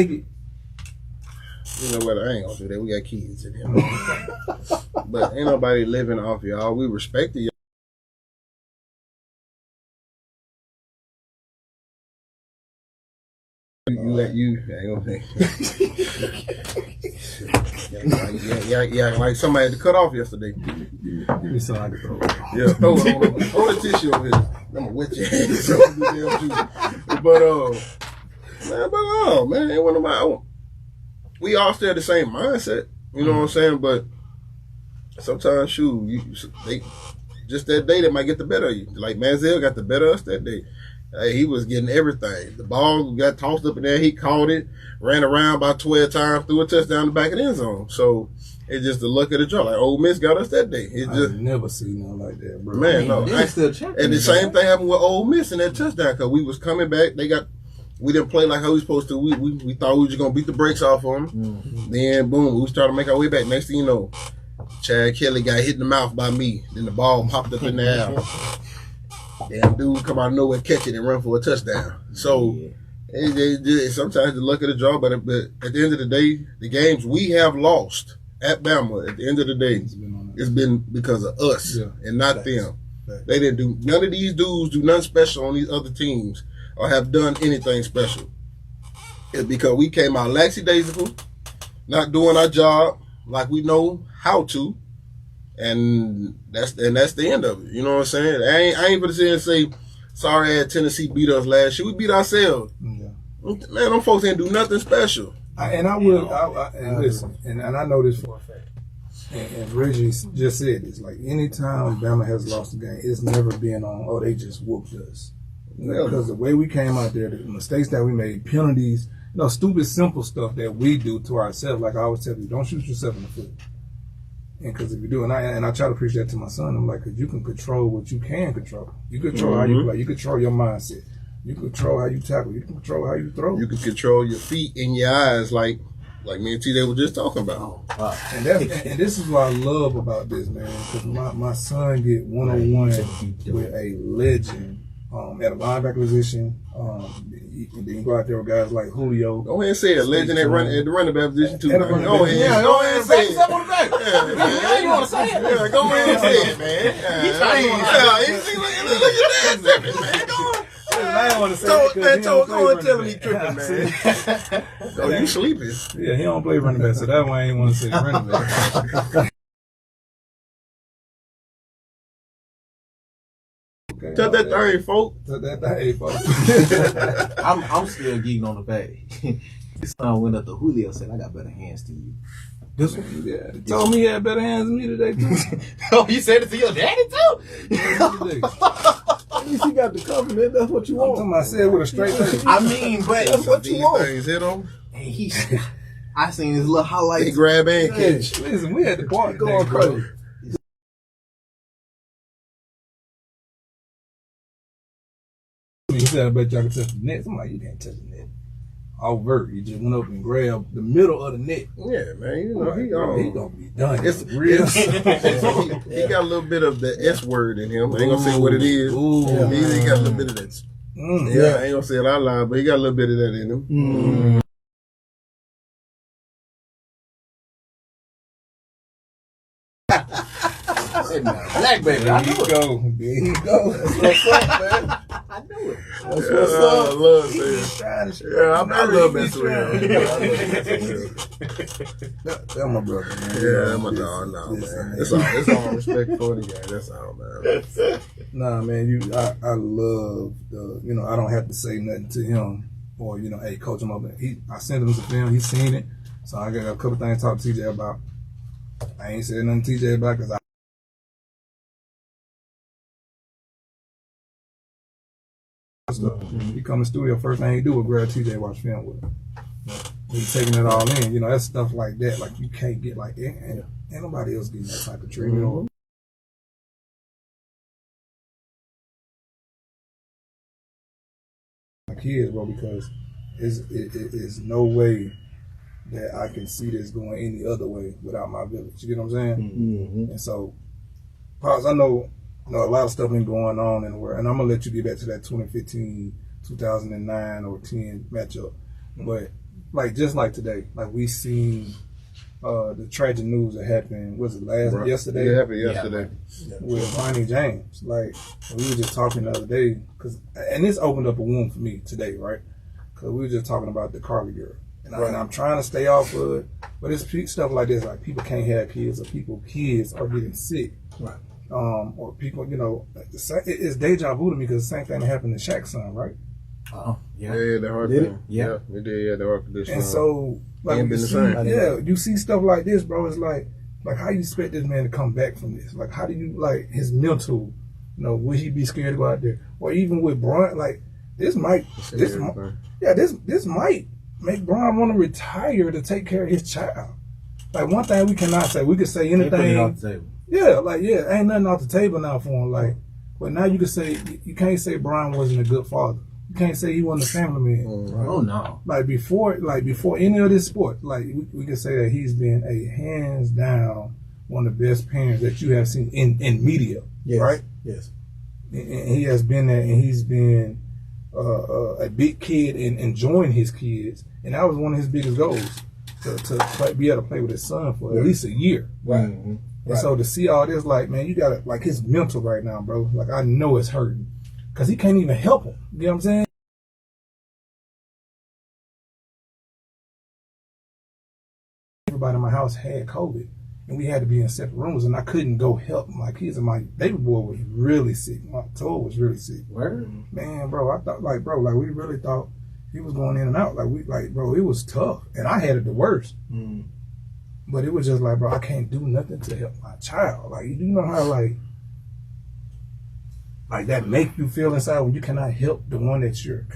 You know what? I ain't gonna do that. We got kids in here. But ain't nobody living off y'all. We respect y'all. You ain't gonna think. Yeah, like somebody had to cut off yesterday. Give me some I can throw. Yeah, throw the tissue over here. I'm gonna wet your hands. Man, ain't one of my own. We all still have the same mindset. You know what I'm saying? But sometimes, they just that day they might get the better of you. Like Manziel got the better of us that day. He was getting everything. The ball got tossed up in there. He caught it, ran around about 12 times, threw a touchdown in the back of the end zone. So it's just the luck of the draw. Like Ole Miss got us that day. I've never seen nothing like that, bro. Man, no. They still checking. And the same thing happened with Ole Miss in that touchdown because we was coming back. We didn't play like how we supposed to. We thought we was just gonna beat the brakes off on them. Mm-hmm. Then boom, we was trying to make our way back. Next thing you know, Chad Kelly got hit in the mouth by me. Then the ball popped up in the air. Damn dude come out of nowhere, catch it, and run for a touchdown. So it's sometimes the luck of the draw, but at the end of the day, the games we have lost at Bama, at the end of the day, it's been because of us and not them. They didn't do none of these dudes do nothing special on these other teams or have done anything special. It's because we came out lackadaisical, not doing our job like we know how to. And that's the end of it. You know what I'm saying? I ain't gonna sit here and say, sorry, Tennessee beat us last year. We beat ourselves. Yeah. Man, them folks ain't do nothing special. And listen, and I know this for a fact. And Reggie just said this. Like, anytime Bama has lost a game, it's never been on, they just whooped us. Because the way we came out there, the mistakes that we made, penalties, stupid, simple stuff that we do to ourselves. Like I always tell you, don't shoot yourself in the foot. And because if you do, and I try to preach that to my son, I'm like, because you can control what you can control. You control how you play. You control your mindset. You control how you tackle. You can control how you throw. You can control your feet and your eyes, like me and TJ were just talking about. Oh, wow. And this is what I love about this, man. Because my son get one-on-one with a legend at a linebacker position. Then you go out there with guys like Julio. Go ahead and say it. Legend at the running back position too. Go ahead and say it. Go ahead and say it. Yeah, go ahead and say it, man. Look at that, man. I ain't want to say it. Go and tell him he tripping, man. Oh, you sleeping? Yeah, he don't play running back, so that's why I ain't want to say running back. Okay, Tell that thing, folks. I'm still geeking on the back. This son went up to Julio and said, I got better hands than you. This one? Yeah. He told me he had better hands than me today, too. Oh, you said it to your daddy, too? At least he got the compliment. That's what you want. I said with a straight face. I mean, but that's what you want. Things hit him. Hey, I seen his little highlights. He grab and catch. Listen, we had the party going crazy. He said, I bet y'all can touch the net. I'm like, you can't touch the net. Overt. He just went up and grabbed the middle of the net. Yeah, man. You know, he gonna be done. It's real. He got a little bit of the S word in him. I ain't gonna say what it is. Yeah, he got a little bit of that. Yeah, I ain't gonna say it out loud, but he got a little bit of that in him. Black baby. There you go. That's what's up, man. I knew it. That's what's up. I love it. Yeah, I love messing with him. That's my brother, man. Yeah, that's my dog. No, man. It's all respect for the guy. That's all, man. Nah, man. I love the. I don't have to say nothing to him or hey, coach him up. I sent him some film. He's seen it. So I got a couple things to talk to TJ about. I ain't said nothing to TJ about because he come to the studio, first thing he do is grab TJ and watch film with him. He's taking it all in. That's stuff like that. Like, you can't get like that. Ain't nobody else getting that type of treatment. My kids, bro, because it's no way that I can see this going any other way without my village. You get what I'm saying? Mm-hmm. And so, Pops, I know a lot of stuff been going on in the world, and I'm gonna let you get back to that 2015, 2009, or 10 matchup. But like just like today, like we seen the tragic news that happened. Was it yesterday? It happened yesterday. With Ronnie James. Like we were just talking the other day, and this opened up a wound for me today, right? Because we were just talking about the Carly girl, and I'm trying to stay off of it, but it's stuff like this, like people can't have kids, or kids are getting sick, right? Or people, it's deja vu to me because the same thing that happened to Shaq's son, right? Oh, Yeah, the heart Did thing. it? Yeah, it did. Yeah, the heart condition. And so, like, Ain't been the same. you see stuff like this, bro. It's like how you expect this man to come back from this? Like, how do you his mental? Will he be scared to go out there? Or even with Bron, like this might make Bron want to retire to take care of his child. Like one thing we cannot say, we could say anything. Put it off the table. Yeah, ain't nothing off the table now for him. Like, but now you can say you can't say Bron wasn't a good father. You can't say he wasn't a family man. Oh no! Like before any of this sport, like we can say that he's been a hands down one of the best parents that you have seen in media, right? Yes. And he has been there, and he's been a big kid and enjoying his kids, and that was one of his biggest goals to be able to play with his son for at least a year, Right. Mm-hmm. And so to see all this, like, man, you got to, like, his mental right now, bro. Like, I know it's hurting because he can't even help him. You know what I'm saying? Everybody in my house had COVID, and we had to be in separate rooms, and I couldn't go help my kids. And my baby boy was really sick. My toe was really sick. Where? Man, bro, I thought, like, we really thought he was going in and out. Bro, it was tough, and I had it the worst. Mm. But it was just like, bro, I can't do nothing to help my child. Like, you know how, like that make you feel inside when you cannot help the one that you're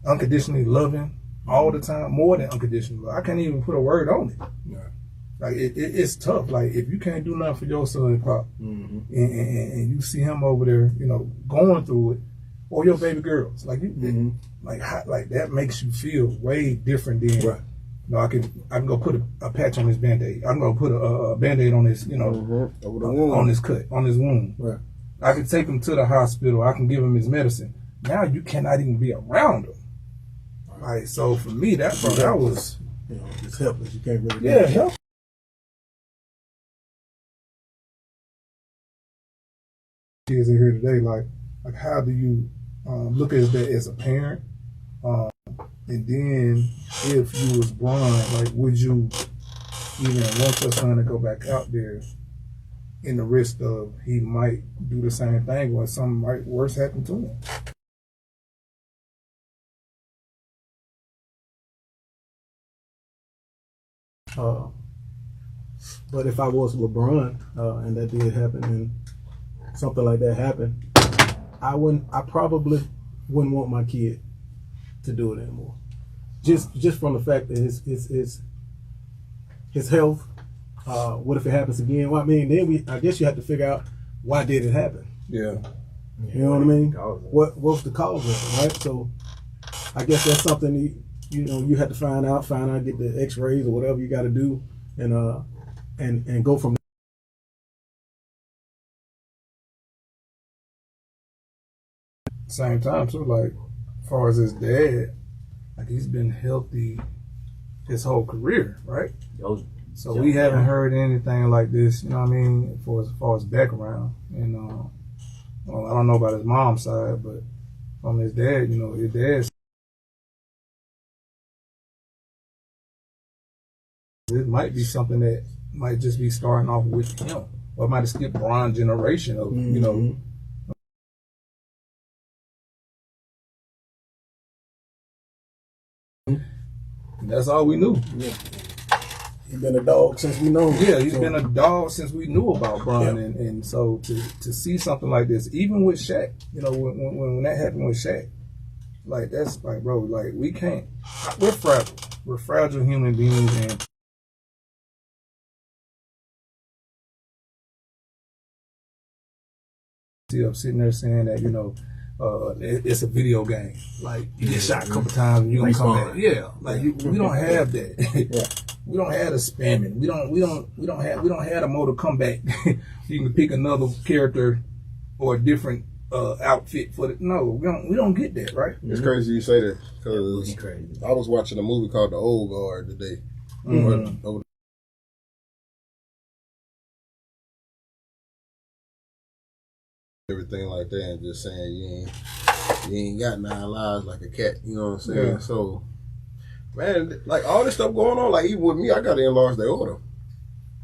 unconditionally loving all the time, more than unconditionally. I can't even put a word on it. Right. Like, it's tough. Like, if you can't do nothing for your son, Pop, Mm-hmm. and you see him over there, going through it, or your baby girls, like, like that makes you feel way different than, Right. I can go put a patch on his Band-Aid. I can go put a Band-Aid on his, Over the wound. on his cut, on his wound. Right. I can take him to the hospital. I can give him his medicine. Now you cannot even be around him. Right. So for me, that was It's helpless. You can't really. help. Kids in here today, like how do you look at that as a parent? And then if you was blind, like would you even want your son to go back out there in the risk of he might do the same thing or something might worse happen to him? But if I was LeBron and that did happen and something like that happened, I probably wouldn't want my kid to do it anymore. Just from the fact that his health. What if it happens again? Well, I mean, then I guess you have to figure out why did it happen. Yeah. You know what I mean? What's the cause of it, right? So I guess that's something you have to find out, get the X-rays or whatever you got to do, and go from same time too, like as far as his dad, like he's been healthy his whole career, right? So we haven't heard anything like this, you know what I mean, as far as background. And I don't know about his mom's side, but from his dad, his dad, it might be something that might just be starting off with him, or it might have skipped Bron's generation of, that's all we knew. Yeah. He's been a dog since we know him. Yeah, he's been a dog since we knew about Bron. Yeah. And so to see something like this, even with Shaq, when that happened with Shaq, like that's like, bro, like we can't, we're fragile. We're fragile human beings, and see up sitting there saying that, it's a video game. Like you get shot a couple times and you're gonna come back. Yeah. Like we don't have that. Yeah. We don't have the spamming. We don't have the mode to come back. You can pick another character or a different outfit for the. No, we don't get that, right? It's crazy you say that It's because crazy. I was watching a movie called The Old Guard today. Mhm. Everything like that, and just saying you ain't got 9 lives like a cat. You know what I'm saying? Yeah. So, man, like all this stuff going on, like even with me, I got to enlarge the order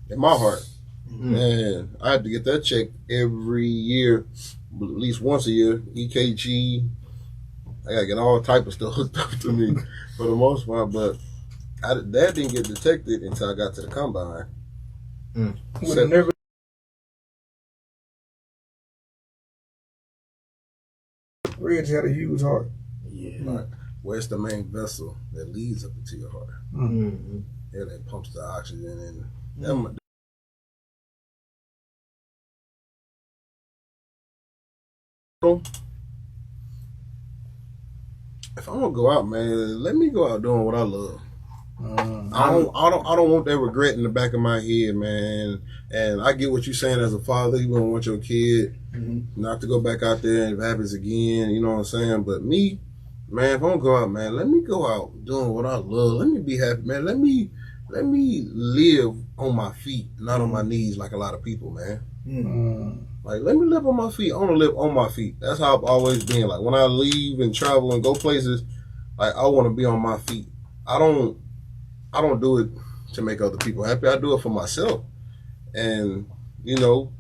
in my heart. Man, I have to get that checked every year, at least once a year. EKG, I gotta get all type of stuff hooked up to me for the most part, but that didn't get detected until I got to the combine. Would have never. Reg had a huge heart. Yeah. Like, where's the main vessel that leads up into your heart? Mm-hmm. Yeah, that pumps the oxygen in. If I'm gonna go out, man, let me go out doing what I love. I don't want that regret in the back of my head, man. And I get what you're saying as a father. You don't want your kid not to go back out there and if it happens again. You know what I'm saying? But me, man, if I'm gonna go out, man, let me go out doing what I love. Let me be happy, man. Let me live on my feet, not on my knees like a lot of people, man. Like, let me live on my feet. I want to live on my feet. That's how I've always been. Like, when I leave and travel and go places, like, I want to be on my feet. I don't do it to make other people happy. I do it for myself. And, you know,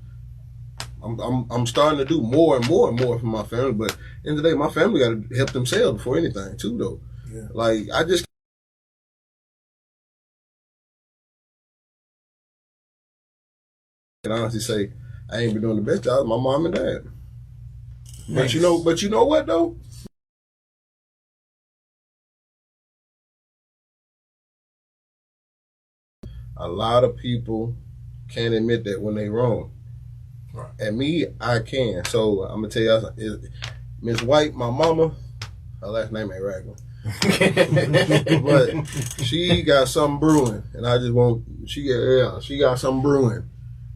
I'm starting to do more and more and more for my family. But at the end of the day, my family got to help themselves before anything, too, though. Yeah. Like, I just can honestly say I ain't been doing the best job with my mom and dad. Nice. But you know what, though? A lot of people can't admit that when they wrong. Right. And me, I can. So I'm gonna tell y'all, Miss White, my mama, her last name ain't Ragland. But she got something brewing, and I just want she got something brewing.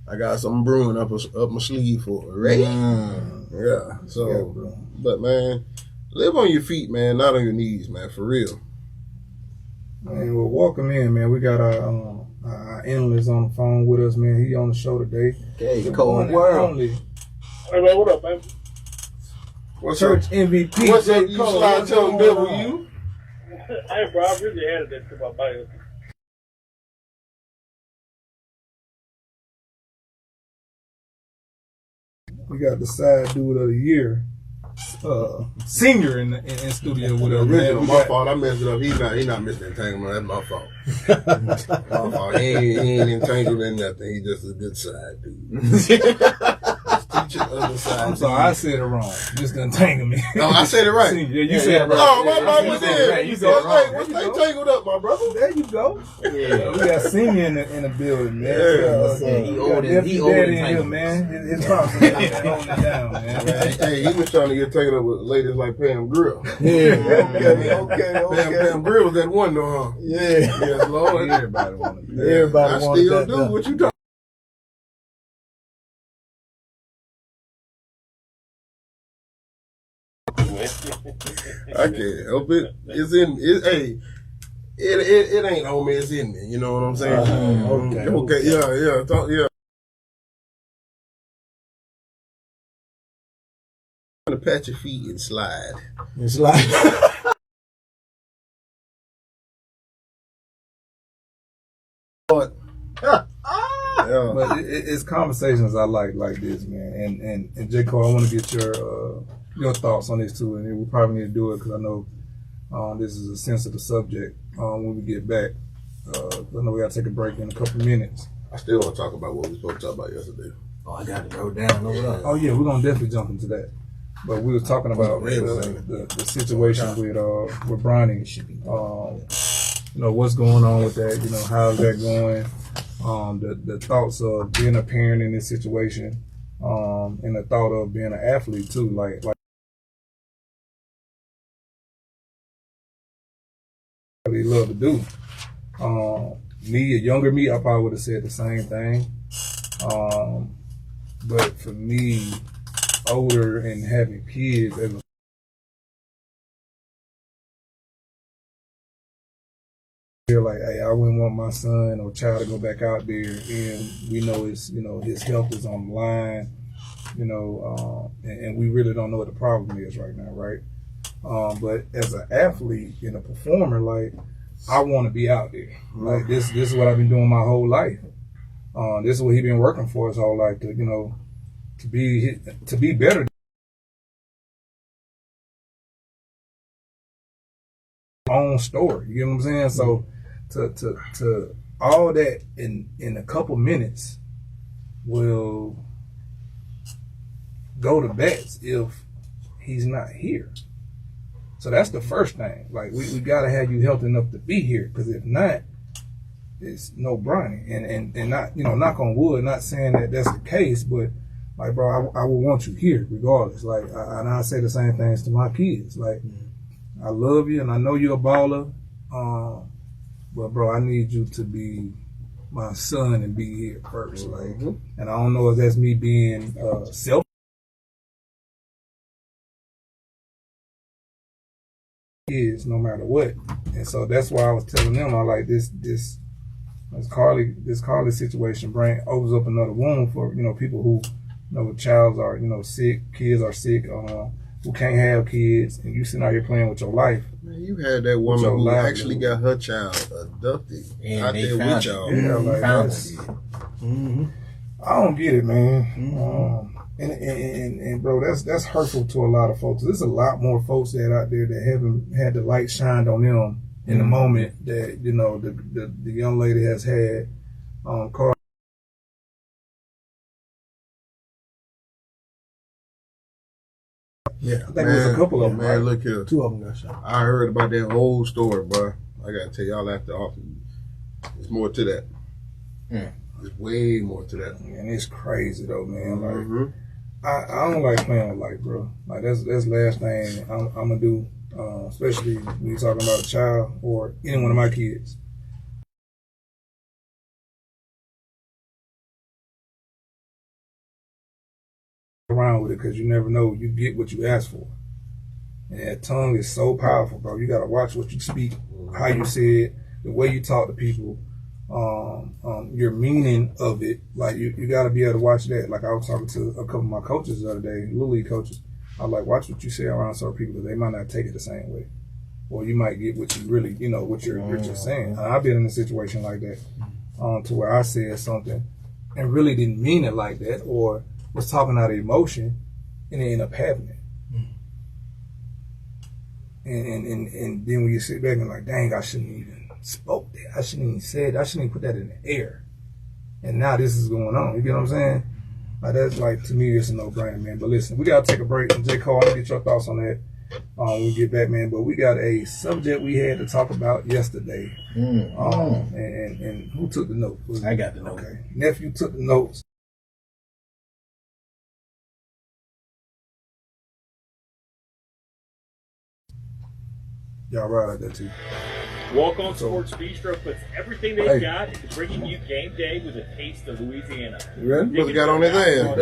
I got something brewing up my sleeve for her. Ready? Yeah. So, but man, live on your feet, man, not on your knees, man, for real. Man, well, welcome in, man. We got our analyst on the phone with us, man. He on the show today. Okay, cold world. Hey, man, what up, man? What's Church up? MVP. What's up, you slide tongue devil, you? Hey, bro, I really added that to my bio. We got the side dude of the year, senior in studio with us. Original, my fault. I messed it up. He not Mr. Entanglement. That's my fault. My fault. He ain't entangled in nothing. He just a good side dude. Teaching other side. I'm sorry, I said it wrong. Mr. Entanglement. No, I said it right. Yeah, you said it right. Oh, my bad. What's that? You said it wrong. What's they tangled up, my brother? There you go. Yeah, we got senior in the building, man. Yeah, he old and here, man. His pops holding it down, man. Hey, he was trying to get taken up with ladies like Pam Grill. Okay. Pam Grill was that one, though, huh? Yeah. Yes, Lord. Everybody wanted to. Everybody I wanted still that do. done. What you talking? I can't help it. It's in it. Hey, it ain't on me. It's in me. You know what I'm saying? Okay. Yeah. To pat your feet and slide. It's like Yeah. But it's conversations I like this, man. And J. Cole, I want to get your thoughts on this too, and we probably need to do it because I know this is a sensitive subject when we get back. I know we got to take a break in a couple minutes. I still want to talk about what we supposed to talk about yesterday. Oh, I got to go down over there. Oh yeah, we're gonna definitely jump into that. But we were talking about the situation with Bronny. You know what's going on with that. You know how's that going? The thoughts of being a parent in this situation, and the thought of being an athlete too. Like they love to do. Me, a younger me, I probably would have said the same thing. But for me, older and having kids, as a feel like, hey, I wouldn't want my son or child to go back out there, and we know his health is on the line, and we really don't know what the problem is right now, right? But as an athlete and a performer, like, I want to be out there. Like, this is what I've been doing my whole life. This is what he's been working for his whole life to be better. Own story, you know what I'm saying? So to all that in a couple minutes will go to bets if he's not here. So that's the first thing. Like, we gotta have you healthy enough to be here, because if not, it's no Brian. And not, knock on wood, not saying that that's the case, but like, bro, I will want you here regardless. Like, and I say the same things to my kids. Like, I love you and I know you're a baller, but bro, I need you to be my son and be here first. Like, and I don't know if that's me being selfish. Is no matter what, and so that's why I was telling them, I like this Carly situation opens up another wound for people who child are sick, kids are sick, who can't have kids, and you sitting out here playing with your life. Man, you had that woman who actually got her child abducted and out they there found with y'all. Yeah, like, found that's, it. I don't get it, man. And bro, that's hurtful to a lot of folks. There's a lot more folks out there that haven't had the light shined on them in the moment that the young lady has had. Carl. Yeah, I think it was a couple of them. Man, Right? look here. 2 of them got shot. I heard about that whole story, bro. I gotta tell y'all after. There's more to that. Yeah. There's way more to that. And it's crazy though, man. Like, I don't like playing with life, bro. Like, that's the last thing I'm gonna do, especially when you're talking about a child or any one of my kids. Around with it, because you never know, you get what you ask for. And that tongue is so powerful, bro. You gotta watch what you speak, how you say it, the way you talk to people, your meaning of it. Like, you gotta be able to watch that. Like, I was talking to a couple of my coaches the other day, Little League coaches. I was like, watch what you say around certain people, because they might not take it the same way. Or you might get what you really, what you're saying. And I've been in a situation like that, to where I said something and really didn't mean it like that, or was talking out of emotion, and it ended up having it. And then when you sit back and like, dang, I shouldn't even spoke that. I shouldn't even said. I shouldn't even put that in the air. And now this is going on. You get what I'm saying? Like, that's like, to me, it's a no-brainer, man. But listen, we gotta take a break. And J. Cole, I'm gonna get your thoughts on that when we get back, man. But we got a subject we had to talk about yesterday. And who took the note? I got the note. Okay, nephew took the notes. Y'all right out there too. Walk On Sports Bistro puts everything they've got into bringing you game day with a taste of Louisiana. You ready? Brother got on his ass.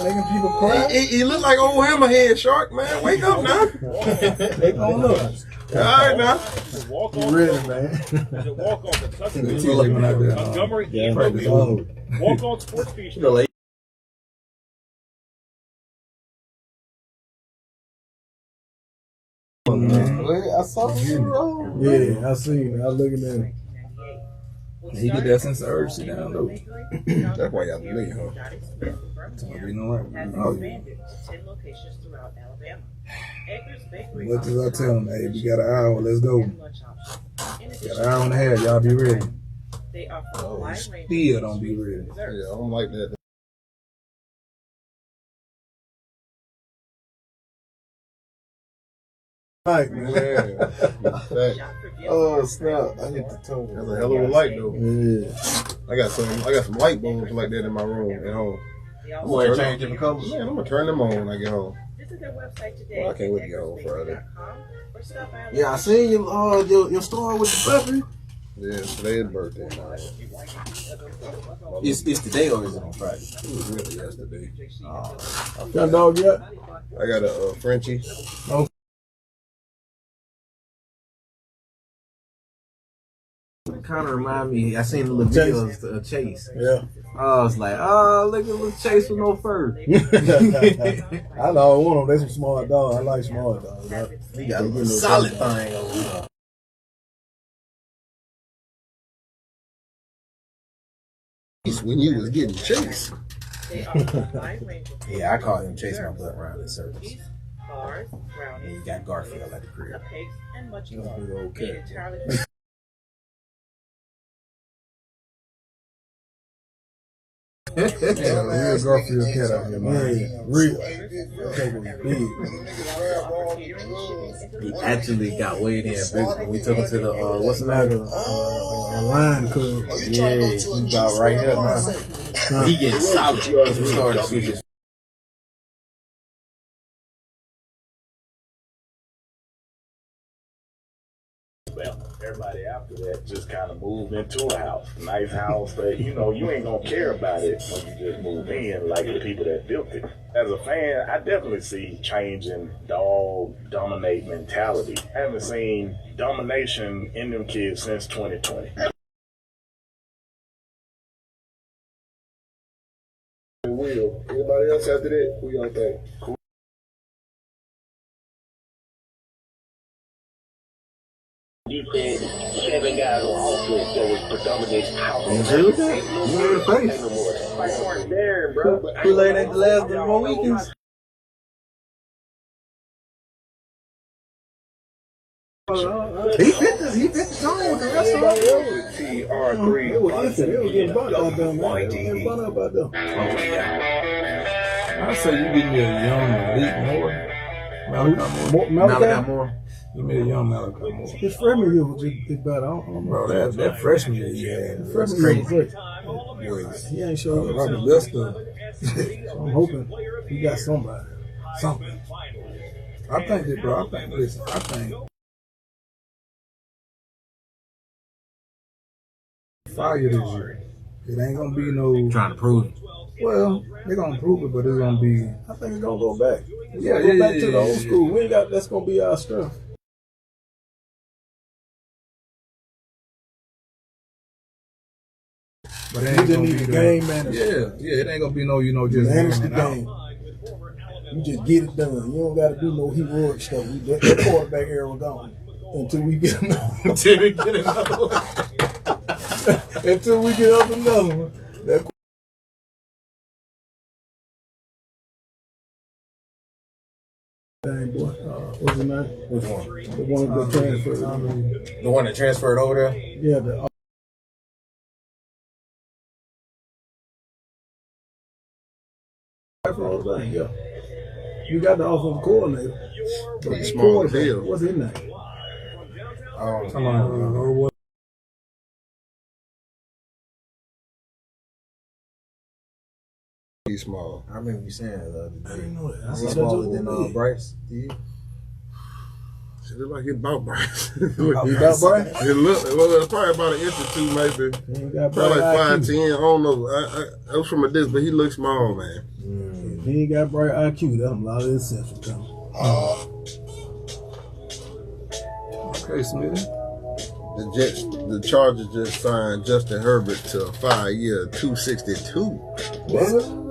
Making people cry. He look like old hammerhead shark, man. Wake up now. They gonna look. All right now. Walk You On ready, man? Is it Walk On Kentucky? Yeah. Montgomery Yeah. and Practice. Mobile. Walk On Sports Bistro. I saw you. Yeah, I seen it. I was looking at it. He get that sense of urgency down though. That's why y'all believe, huh? So, you know what? Oh, yeah. What did I tell him? Hey, we got an hour. Let's go. Got an hour and a half. Y'all be ready. Still don't be ready. Yeah, I don't like that. Like, man. Yeah. Oh snap! I hit the toe. That's a hell of a light though. Yeah. I got some light bulbs like that in my room at home. I'm gonna change different colors. Man, I'm gonna turn them on when I get home. Visit their website today. Well, I can't wait to get home Friday. or stop by Yeah, I seen your store with the puppy. Yeah, today's birthday, man. It's today or is it on Friday? It was really yesterday. Got a dog yet? I got a Frenchie. Kind of remind me. I seen the little videos of Chase. Yeah. I was like, oh, look at little Chase with no fur. I know one of them. They some small dogs. I like small dogs. He got a little solid thing over there. When you was getting chased. Yeah, I call him Chase my butt around in circles. And you got Garfield at the crib. Okay. Yeah, real Garfield cat out here, man. Yeah, real. Big. He actually got weighed in big when we took him to the what's the Like matter? a lion cub. Yeah, he about right here now. He getting solid because we started switching. Well, everybody after that just kind of moved into a house. Nice house, but you know, you ain't gonna care about it when you just move in like the people that built it. As a fan, I definitely see change in dog dominate mentality. I haven't seen domination in them kids since 2020. Will. Anybody else after that? Who y'all think? Defense, 7 guys on offense that was predominant power. You agree with that? You in the face. Like weren't there, bro. Kool-Aid ain't the last of more weekends. He fit the tone with the rest of them. TR3. It was instant. It was getting butt about them, man. It was getting butt about them. I say you give me a young elite more. Malachi Moore. Malachi Moore. Give me a young Malachi Moore. His freshman year was just better. I don't know. Bro, that freshman year he had. Freshman year was great. He ain't showing up. Robert Lester. So I'm hoping he got somebody. Something. I think that, bro. I think fire this year. It ain't gonna be no. Trying to prove it. Well, they're gonna prove it, but it's gonna be. I think it's gonna go back. Yeah, Go back to the old school. We ain't got. That's gonna be our strength. But it We ain't just gonna need be a the game manager. Yeah, it ain't gonna be no, just Manage the in and out. game. You just get it done. You don't got to do no heroic stuff. That quarterback era was gone until we get another. Until we get another one. Until we get up another one. That dang boy. What's his name? Which one? The one that transferred. The one that transferred over there? Yeah, the thing, yeah. You got the offensive coordinator. But the Small quarterback, deal. what's his name? Come on, what? He's small. I remember you saying that the other I day. didn't know that. I Is saw he that smaller joke than on Bryce? Do you? It look like he about Bryce. He got Bryce? It look well. It's probably about an inch or two, maybe. He ain't got Probably bright like IQ. 5'10". I don't know. I was from a distance, but he looks small, man. He ain't got bright IQ. That's a lot of interception coming. Okay, Smitty. The Chargers just signed Justin Herbert to a 5-year, $262. What?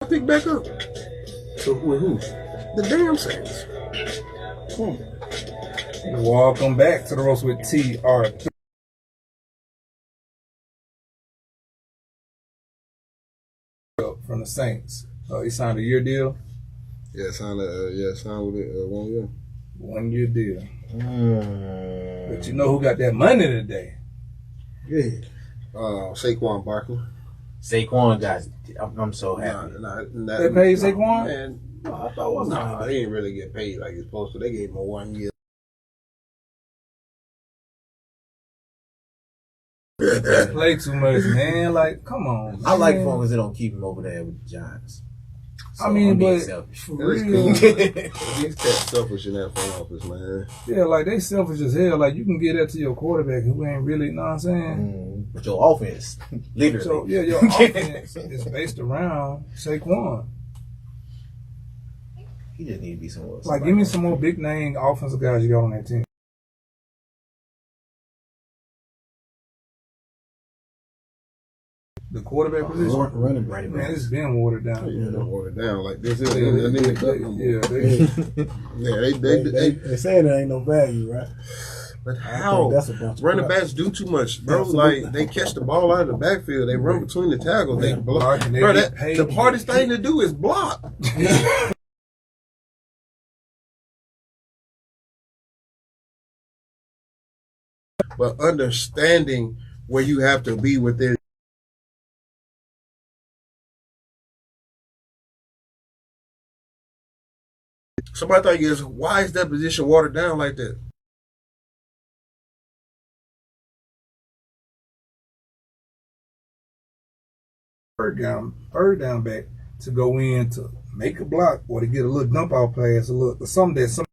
Pick back up. So, with who? The damn Saints. Welcome back to the Ropes with TR3. From the Saints. He signed a year deal. Yeah, signed with it 1 year. 1 year deal. But you know who got that money today? Yeah. Saquon Barkley. Saquon, guys, I'm so happy. They paid Saquon? Man, I thought it was he didn't really get paid like he's supposed to. They gave him a 1 year. They play too much, man. Like, come on. I like man. Foles. They don't keep him over there with the Giants. So I mean, I'm being but selfish. for That's real, cool. These cats selfish in that front office, man. yeah, like they selfish as hell. Like you can get that to your quarterback who ain't really, you know what I'm saying? But your offense, literally. So yeah, your offense is based around Saquon. He just need to be somewhere. Like, give me some more big name offensive guys you got on that team. The quarterback position, Running back. man, it's been watered down. Yeah, don't water it down like this. Yeah, They saying there ain't no value, right? But I how? think that's a bunch of Running crap. backs do too much, bro. Absolutely. Like they catch the ball out of the backfield, they run between the tackles, they block. and they Bro, get paid. the hardest thing to do is block. But understanding where you have to be within. Somebody thought you guys, why is that position watered down like that? Third down back to go in to make a block or to get a little dump out pass, a little something that some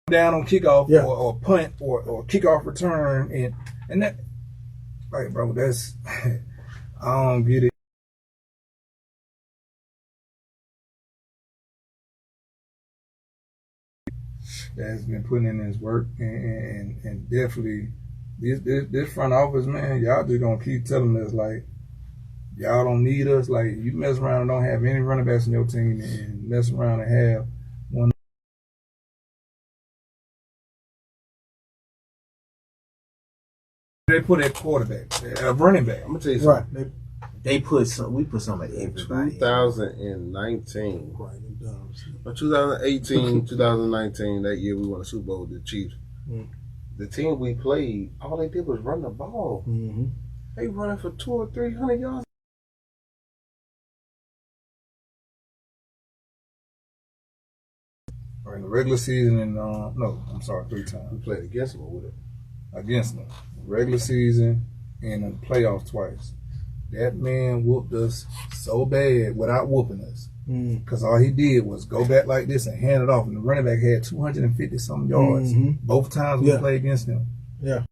down on kickoff or punt or kickoff return and that, like, bro, that's I don't get it. That's been putting in his work and definitely this front office, man, y'all just gonna keep telling us like y'all don't need us. Like you mess around and don't have any running backs in your team and mess around and have one. They put that quarterback, a running back. I'm gonna tell you Right. something. They put some. We put some at everybody. 2019. Right. and dumb. Or 2018, 2019, that year we won a Super Bowl with the Chiefs. The team we played, all they did was run the ball. Mm-hmm. They running for 200 or 300 yards. Or in the regular season and no, I'm sorry, 3 times We played against them or with it. against them. Regular season and in the playoffs twice. That man whooped us so bad without whooping us. Because all he did was go back like this and hand it off. And the running back had 250 some yards both times we played against him. Yeah.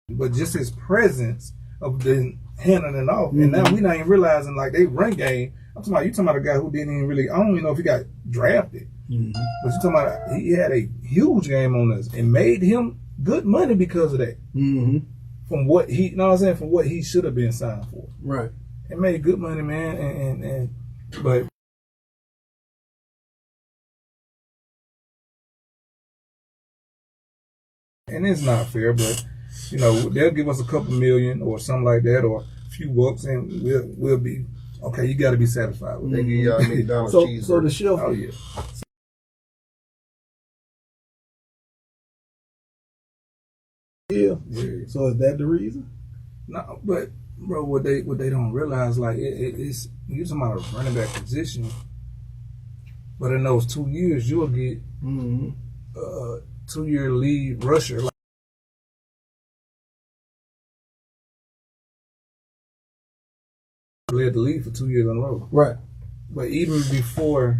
But just his presence of the handing it off. And now we not even realizing like they run game. I'm talking about, you talking about a guy who didn't even really, I don't even know if he got drafted. But you talking about he had a huge game on us and made him good money because of that. From what he, you know what I'm saying, from what he should have been signed for. Right. It made good money, man, but and it's not fair, but you know, they'll give us a couple million or something like that or a few bucks and we'll be okay, you gotta be satisfied with They that. give y'all McDonald's So cheeseburger. the shelf. Oh yeah. Yeah. Yeah. So is that the reason? No, but bro, what they don't realize, like it's you're talking about a running back position, but in those 2 years you'll get 2-year lead rusher. Like, led the league for 2 years in a row. Right. But even before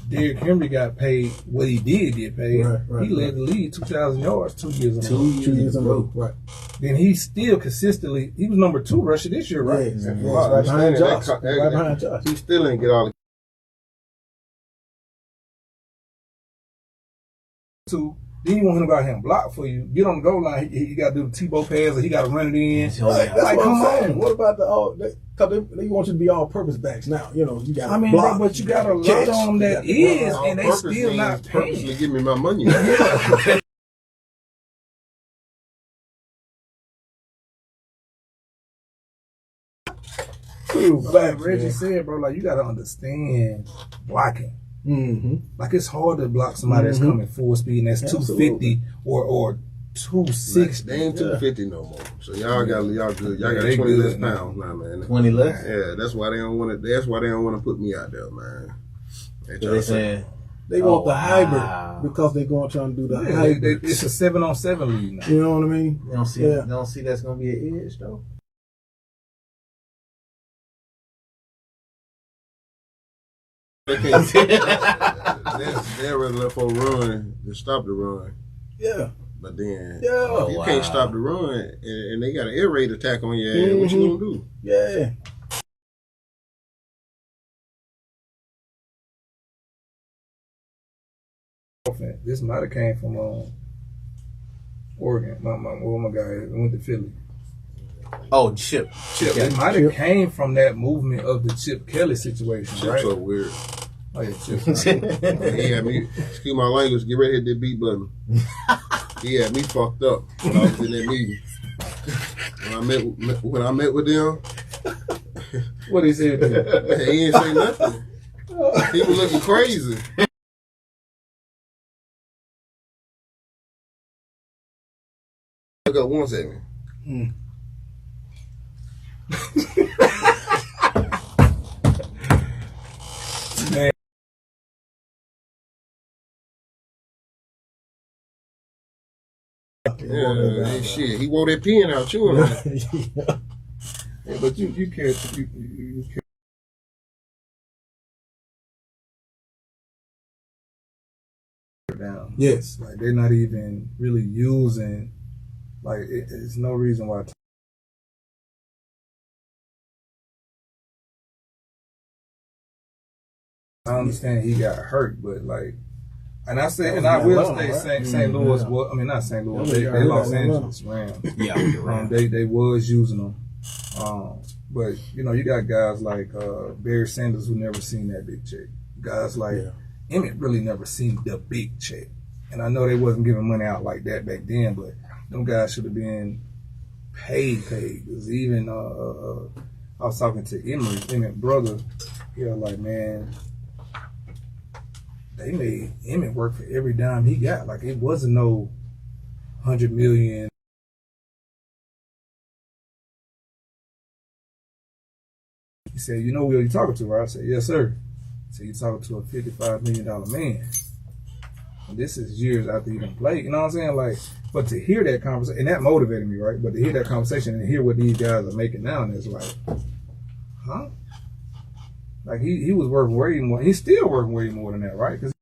Derrick Henry got paid what he did get paid, he led the league 2,000 yards 2 years in a row. 2 years in a row. Right. Then he still consistently, he was number 2 rusher this year, right? Yeah, And right for behind understanding Josh. that, Right behind Josh. he still didn't get all the. Then you want him to go out here and block for you. Get on the goal line, he got to do the Tebow pass or he got to run it in. So, That's Like, what come I'm saying. on. What about the all? Because they want you to be all-purpose backs now. You know, you got. I mean, block, but you got a lot catch, of them that you got is, to All and they purpose still means not purposely paying. give me my money. Like Reggie said, bro, like you got to understand blocking. Like it's hard to block somebody that's coming full speed and that's 250 or 260. They ain't 250 no more. So y'all good. Y'all got they 20 less good now. pounds now, man. 20 less. Yeah, that's why they don't want to. That's why they don't want to put me out there, man. So they saying They want the hybrid. Wow. because they're going trying to do the Yeah, hybrid. it's a 7-on-7 league now. You know what I mean? You don't see, Yeah. you don't see that's gonna be an edge though. They can't. They're ready left for a run to stop the run. Yeah. But then Yeah. if you can't stop the run and they got an air raid attack on your ass, what you gonna do? Yeah. This might have came from Oregon. My guy went to Philly. Oh, Chip. Chip. It might have came from that movement of the Chip Kelly situation, Chip's right? so weird. Oh yeah, Chip. He had me, excuse my language, get ready to hit that beat button. He had me fucked up when I was in that meeting. When I met with them, What he said to you? he ain't say nothing. He was looking crazy. Look up 1 second. Man, Yeah, shit. He wore that pen out chewing on it. yeah, but you can't. You can't. Down. Yes. Like they're not even really using. Like it's no reason why. I understand he got hurt, but like, and I say, and I will say, St. Louis. Well, I mean, not St. Louis. They Los Angeles Rams. Yeah, they was using them. But you know, you got guys like Barry Sanders who never seen that big check. Guys like Emmett really never seen the big check. And I know they wasn't giving money out like that back then, but them guys should have been paid. Because even I was talking to Emmett's brother. He was like, man, they made Emmett work for every dime he got. Like it wasn't no $100 million. He said, you know who you talking to, right? I said, yes, sir. He said, you're talking to a $55 million man. And this is years after he done played. You know what I'm saying? Like, but to hear that conversation, and that motivated me, right? But to hear that conversation and hear what these guys are making now, and it's like, huh? Like he was working way more. He's still working way more than that, right? 'Cause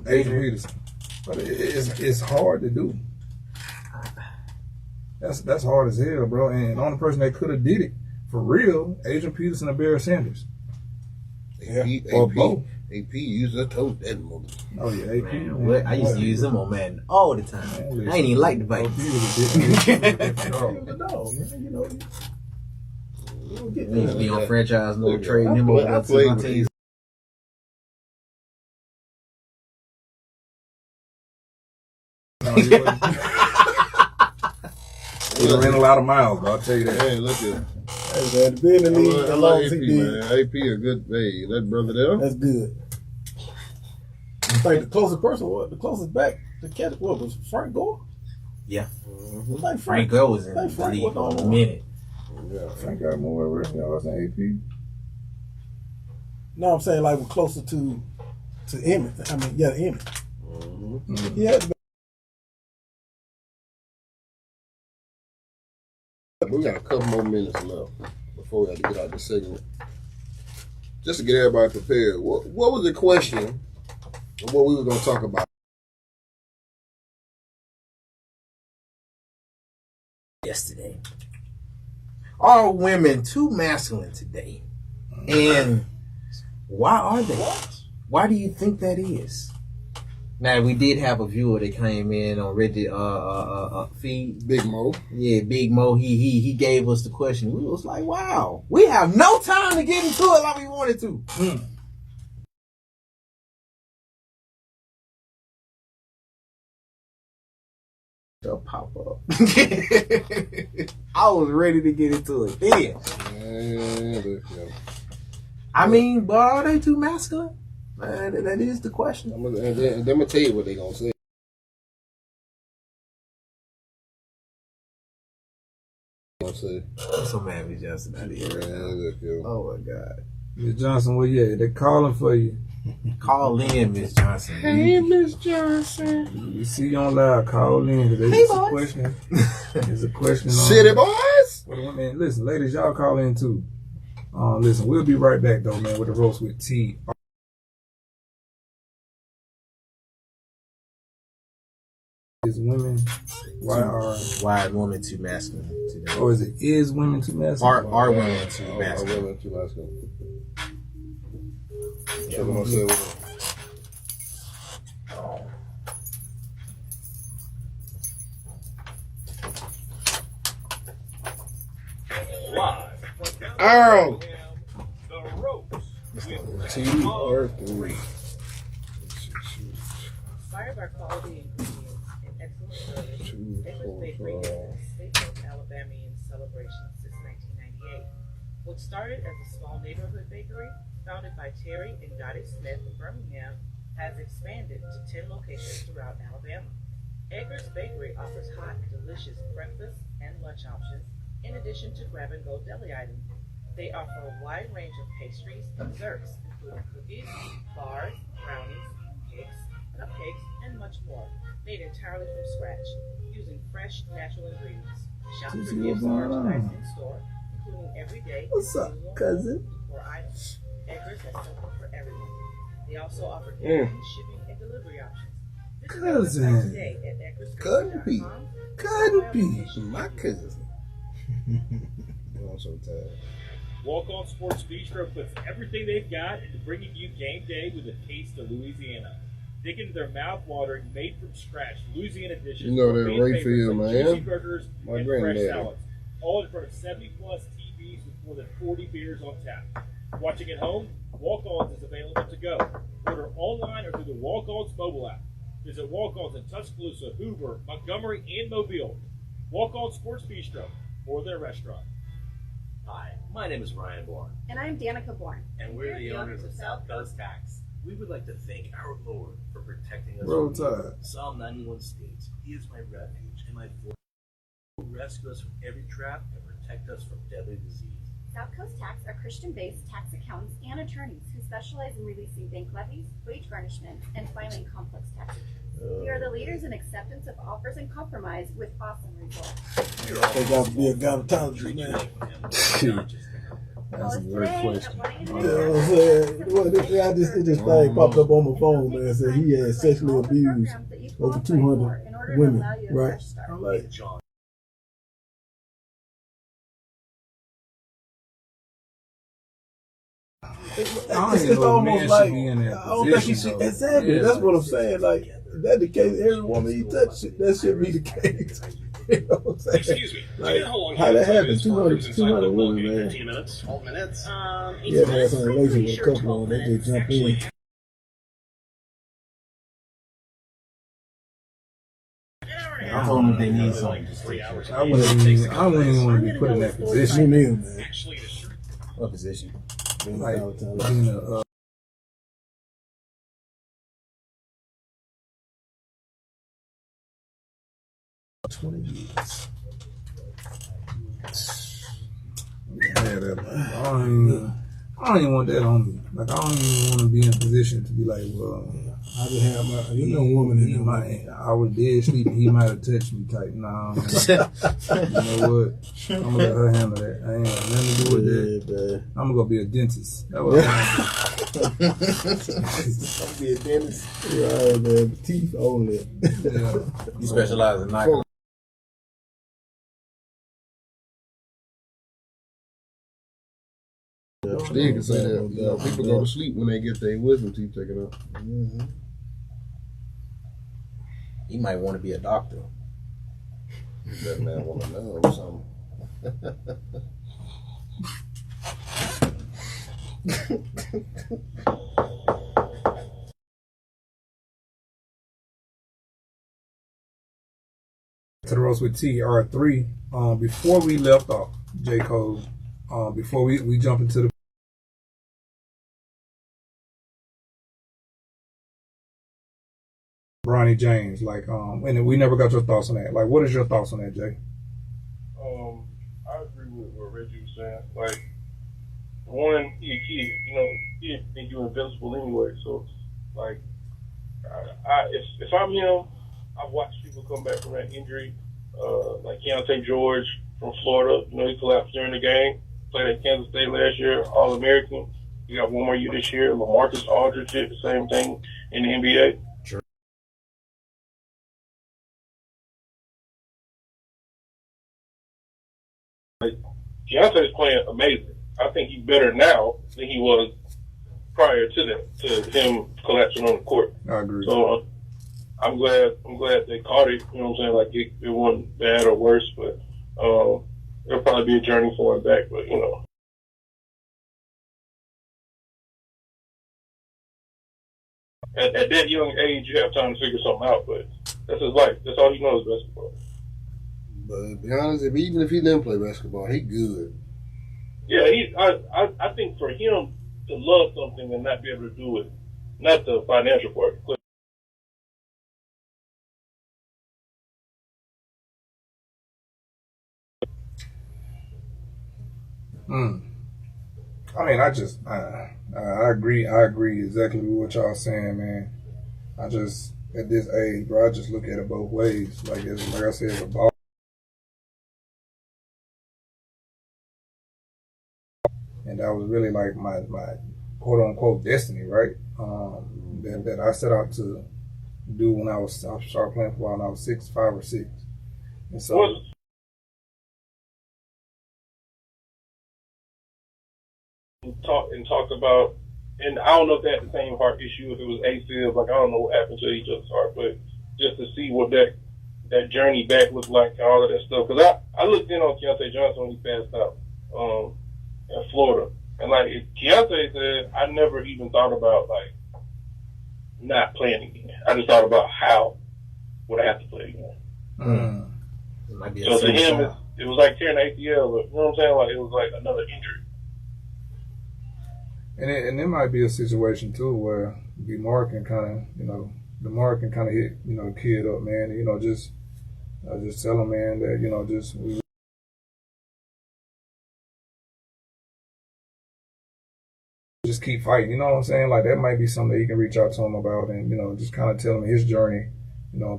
Adrian Peterson. But it's hard to do. That's hard as hell, bro. And the only person that could have did it for real, Adrian Peterson and Barry Sanders. Or both. AP used to tote that movie. Oh yeah, AP. Man, what? I used to use them on Madden all the time. Man, I ain't even like the Vikings. He was a different No, man, you know. You don't get He used to be on Yeah. franchise mode, Look, trading I him play- over I to played my with team. No, he wasn't. He done ran a lot of miles, bro. I'll tell you that. Man, look at Hey, man, to be in the league I as long love as AP, he did, man. AP a good, hey, that brother there. that's good. I think the closest person, the closest back to catch, was Frank Gore? Yeah. Like Frank Gore was in Like the Frank league was for on a one. minute. Yeah. Frank got more rushing yards than AP. No, I'm saying like we're closer to Emmett. I mean, yeah, Emmett. Mm-hmm. He had to be. We got a couple more minutes left before we have to get out this segment. Just to get everybody prepared, what was the question of what we were going to talk about? Yesterday. Are women too masculine today? And why are they? Why do you think that is? Now, we did have a viewer that came in on Reddit feed. Big Mo. Yeah, Big Mo, he gave us the question. We was like, wow, we have no time to get into it like we wanted to. They'll pop up. I was ready to get into it then. I mean, but are they too masculine? That is the question. I'm gonna tell you what they gonna say. say. I'm so mad with Justin out here. Oh my God. Miss Johnson, well, yeah, they're calling for you. Call in, Miss Johnson. Hey, Miss Johnson. You see you on live, call in. It's a question. It's a question on City boys. What the women, listen, ladies, y'all call in too. Listen, we'll be right back though, man, with the Ropes with TR3. Is women, why are women too masculine today? or is it women too masculine? Are women too masculine? Are women too masculine? Live. Earl. The Ropes with TR3. Inspired by quality ingredients and excellent service, Baker's Bakery has been a staple of Alabamian celebration since 1998. What started as a small neighborhood bakery, founded by Terry and Dottie Smith in Birmingham, has expanded to 10 locations throughout Alabama. Baker's Bakery offers hot, delicious breakfast and lunch options, in addition to grab-and-go deli items. They offer a wide range of pastries and desserts, including cookies, bars, brownies, cakes, cupcakes, and much more, made entirely from scratch, using fresh, natural ingredients. Shop for gifts, merchandise in store, including everyday What's up, cousin? decor items. Edgar's has something for everyone. They also offer catering, shipping, and delivery options. Visit their Cousin. website today at edgarsbakery.com. Couldn't be. My cousin. I'm so tired. Walk On Sports Bistro puts everything they've got into bringing you game day with a taste of Louisiana. Dig into their mouth-watering, made-from-scratch Louisiana dishes. You know for that fan Rayfield, favorites like man. juicy burgers My and fresh granddaddy. salads. All in front of 70-plus TVs with more than 40 beers on tap. Watching at home? Walk-Ons is available to go. Order online or through the Walk-Ons mobile app. Visit Walk-Ons in Tuscaloosa, Hoover, Montgomery, and Mobile. Walk-On Sports Bistro, more than a restaurant. Hi, my name is Ryan Bourne, And I'm Danica Bourne. and we're the owners of South Coast Tax. We would like to thank our Lord for protecting us Roll from evil. Tide. Psalm 91 states, He is my refuge and my fortress. He will rescue us from every trap and protect us from deadly disease. South Coast Tax are Christian-based tax accountants and attorneys who specialize in releasing bank levies, wage garnishments, and filing complex tax returns. We are the leaders in acceptance of offers and compromise with awesome results. They got to be a gynecologist, man. That's a great question. You know what I'm saying? Well, it just thing popped up on my phone, man. Said he had sexually abused over 200 women, right? I'm like, John. it's almost like I don't think he should. Exactly, that's what I'm saying. Like that the case. Every woman he touched, that should be the case. You know what I'm saying? Excuse me. Like, how long how that time happened? is for cruise inside 200 the women, game? man. 15 minutes? 12 minutes? He had to have some relation with a couple of them. They just jump in. I told them they need something. Just 3 hours. I wouldn't even want to be put in that Me position. neither, man. Actually, the shirt. What position? Like, All the time. being a, 20 years. yeah, I don't even want that on me. Like, I don't even want to be in a position to be like, well, I just have my, you know, woman in he there. might, I was dead sleeping. He might have touched me type. Nah, man. You know what? I'm gonna let her handle that. I ain't got nothing to do with that. Yeah, man. I'm gonna go be a dentist. That's what I'm gonna Be a dentist. Right, man. Teeth only. do. Yeah. You specialize in knocking. They can say that. You know, people go to sleep when they get their wisdom teeth taken out. Mm-hmm. You might want to be a doctor. That man want to know something. To the Ropes with TR3. Before we left off, J. Cole, before we jump into the Bronny James, and we never got your thoughts on that. Like, what is your thoughts on that, Jay? I agree with what Reggie was saying. Like, one, he a kid. You know, he didn't think you were invincible anyway. So, like, if I'm him, I've watched people come back from that injury. Like Keontae George from Florida. You know, he collapsed during the game. Played at Kansas State last year, All-American. He got one more year this year. LaMarcus Aldridge did the same thing in the NBA. Like, Keontae's playing amazing. I think he's better now than he was prior to that, to him collapsing on the court. I agree. So I'm glad they caught it. You know what I'm saying? Like it wasn't bad or worse, but it'll probably be a journey for him back. But you know, at that young age, you have time to figure something out. But that's his life. That's all he knows is basketball. But to be honest, even if he didn't play basketball, he good. Yeah, I think for him to love something and not be able to do it, not the financial part. I mean, I agree. I agree exactly with what y'all saying, man. I just, at this age, bro, I just look at it both ways. Like I said, it's a ball. And that was really like my quote unquote destiny, right? That I set out to do when I started playing football when I was 5 or 6. And so. Talk about, and I don't know if they had the same heart issue, if it was AFib, like I don't know what happened to each other's heart, but just to see what that journey back looked like and all of that stuff. Because I looked in on Keontae Johnson when he passed out in Florida. And like Keontae said, I never even thought about like not playing again. I just thought about how would I have to play again. So to him, it was like tearing the ACL, but you know what I'm saying? Like it was like another injury. And it might be a situation too where DeMar can kind of hit, the kid up, man. And, just tell him, man, that, just keep fighting. You know what I'm saying? Like that might be something that he can reach out to him about, and just kind of tell him his journey,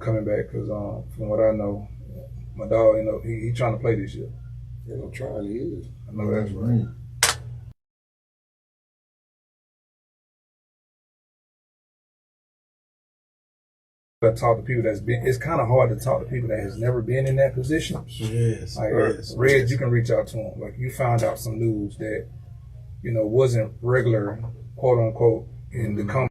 coming back. Because from what I know, my dog, he trying to play this year. Trying he is. I know that's right. Talk to people it's kind of hard to talk to people that has never been in that position. Yes. Like Reg, you can reach out to him. Like you found out some news that, wasn't regular, quote unquote, in the company.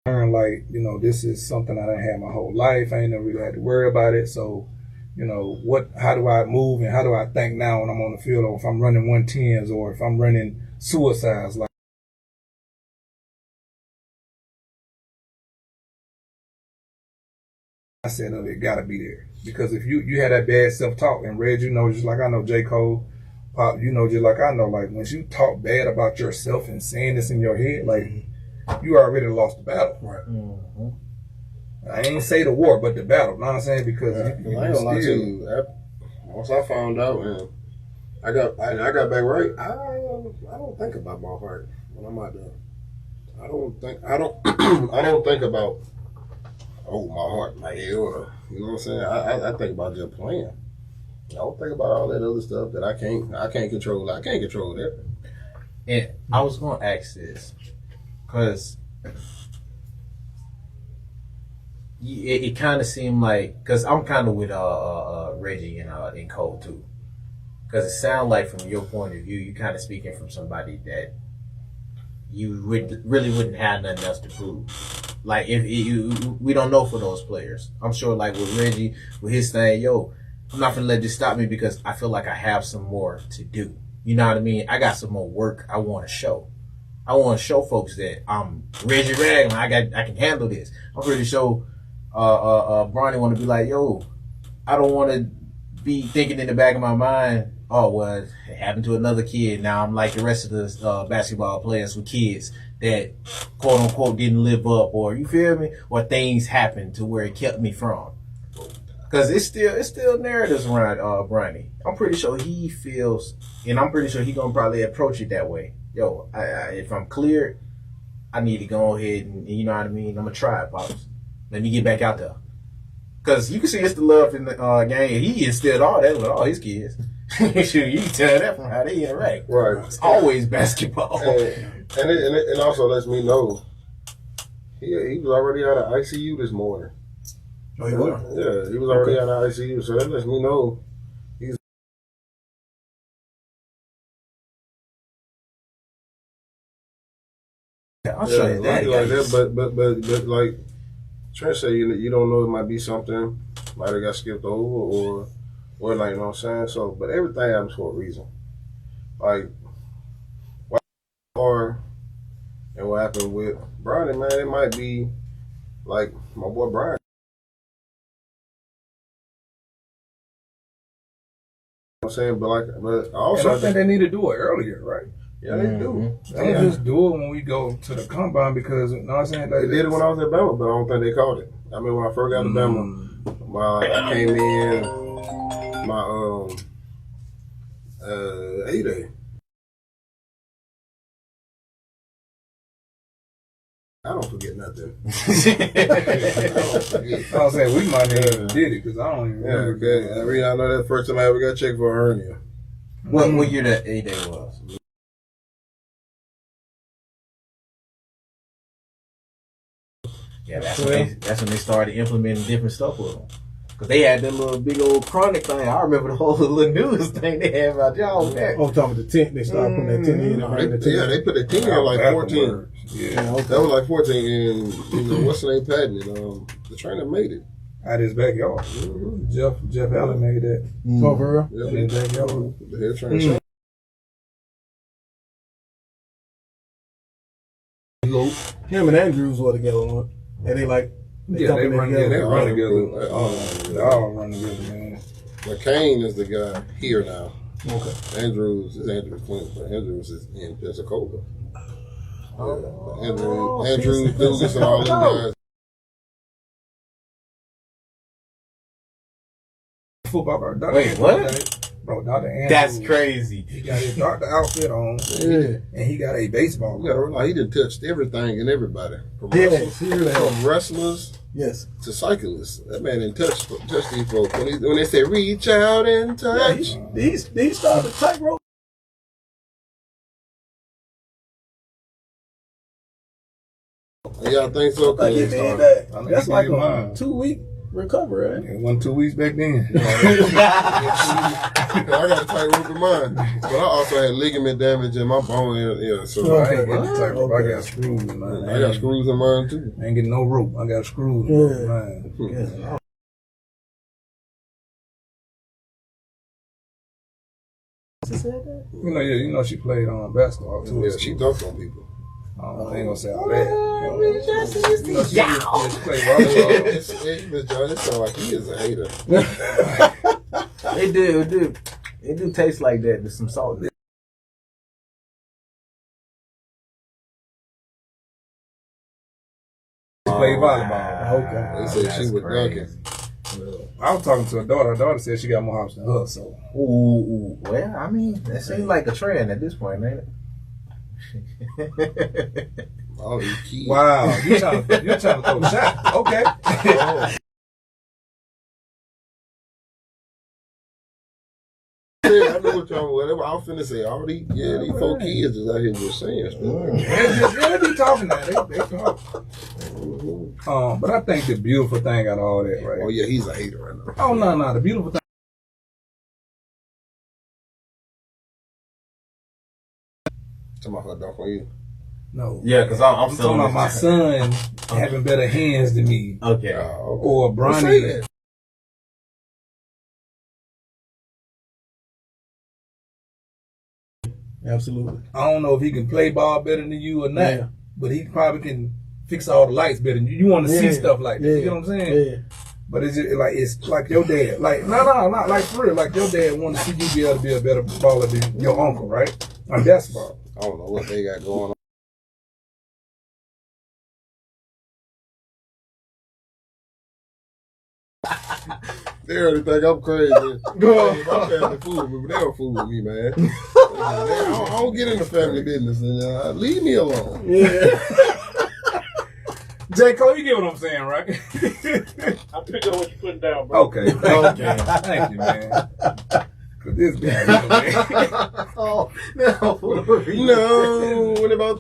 Like, this is something I done had my whole life. I ain't never really had to worry about it. So, how do I move and how do I think now when I'm on the field, or if I'm running 110s or if I'm running suicides, like. I said, it gotta be there. Because if you had that bad self-talk, and Reg, just like I know J. Cole, Pop, just like I know, like when you talk bad about yourself and saying this in your head, like you already lost the battle. Right. Mm-hmm. I ain't say the war, but the battle. You know what I'm saying? Because I ain't gonna lie to you. Once I found out and I got back right, I don't think about my heart when I'm out there. I don't think about my heart, my head, or you know what I'm saying. I think about just playing. I don't think about all that other stuff that I can't control. I can't control that. And I was gonna ask this because it kind of seemed like, because I'm kind of with Reggie and Cole too, because it sounds like from your point of view, you kind of speaking from somebody that you really wouldn't have nothing else to prove. Like we don't know for those players. I'm sure like with Reggie, with his thing, I'm not gonna let this stop me because I feel like I have some more to do. You know what I mean? I got some more work I want to show. I want to show folks that I'm Reggie Ragland. I can handle this. I'm pretty sure Bronny want to be like, I don't want to be thinking in the back of my mind, oh, well, it happened to another kid. Now I'm like the rest of the basketball players with kids that quote unquote didn't live up, or you feel me, or things happened to where it kept me from. Because it's still narratives around Bronny. I'm pretty sure he feels, and I'm pretty sure he gonna probably approach it that way. Yo, if I'm cleared, I need to go ahead and you know what I mean. I'm gonna try it, pops. Let me get back out there. Because you can see it's the love in the game. He instilled all that with all his kids. Shoot, you can tell that from how they interact. Right. It's always basketball. And it also lets me know he was already out of ICU this morning. Oh, he was? Yeah, he was already out of ICU, so that lets me know he's. I'll show you that. Like that, but like Trent said, you don't know, it might be something might have got skipped over or like, you know what I'm saying. So, but everything happens for a reason. Like what and what happened with Brian, man, it might be like my boy Brian. You know what I'm saying, but also And I think they need to do it earlier, right? Yeah, they do. They don't just do it when we go to the combine because, you know what I'm saying? They did it when I was at Bama, but I don't think they called it. I mean, when I first got to Bama, I came in my A-Day. I don't forget nothing. I was saying we might have even did it because I don't even remember. Okay. I know that first time I ever got checked for a hernia. What year that A-Day was? Yeah, that's when they started implementing different stuff with them. Cause they had that little big old chronic thing. I remember the whole little news thing they had about y'all with that. Oh, talking about the tent. They started putting that tent in. They put the 10 in like 14. Yeah, that was like 14. And you know what's the name patent? The trainer made it out his backyard. Mm-hmm. Jeff Allen made that. Oh, for real? Yeah, in his backyard. The head trainer. Him and Andrews were together on, and they run together. They run together. They all run together, man. McCain is the guy here now. Okay. Andrews is Andrew Clinton, but Andrews is in Pensacola. Andrews, Dugas, and all them guys. Football, bro. Wait, what? Bro, Dr. Andrews. That's crazy. He got his doctor outfit on, and he got a baseball. He done touched everything and everybody. From wrestlers to cyclists. That man didn't touch these folks. When they say reach out and touch. He started the tightrope. Yeah, I think so. That's like a 2-week recovery, right? It wasn't 2 weeks back then. I got a tightrope in mine, but I also had ligament damage in my bone. Yeah, so I ain't getting the tightrope. I got screws in mine. I got screws in mine too. I ain't getting no rope. I got screws in mine. You know she played on basketball too. Yeah, she dunked on people. I ain't gonna say all that. Miss John, it sounds like he is a hater. It do taste like that. There's some salt in it. She played volleyball. Okay. They said she was dunking. I was talking to her daughter. Her daughter said she got more hops than her. So, well, I mean, that seems like a trend at this point, ain't it? Wow, you trying to throw a shot? Okay. I know what y'all. Whatever I was finna say. Already, these 4 kids is out here just saying stuff. They be talking now. They talk. But I think the beautiful thing out of all that, right? Oh yeah, he's a hater right now. Oh no, the beautiful thing. Talking about her dunk on you. No. Yeah, because I'm still talking about my son having better hands than me. Okay. Or Bronny. Absolutely. I don't know if he can play ball better than you or not, but he probably can fix all the lights better than you. You want to see stuff like that. You know what I'm saying? Yeah. But it's like your dad. Like no, not like for real. Like your dad wanted to see you be able to be a better baller than your uncle, right? On basketball. I don't know what they got going on. They already think I'm crazy. Hey, my family fool with me, but they don't fool with me, man. I don't get into family business, and leave me alone. Yeah. J. Cole, you get what I'm saying, right? I pick up what you're putting down, bro. Okay. Thank you, man. Cause this guy, man. Oh, no. No, what about?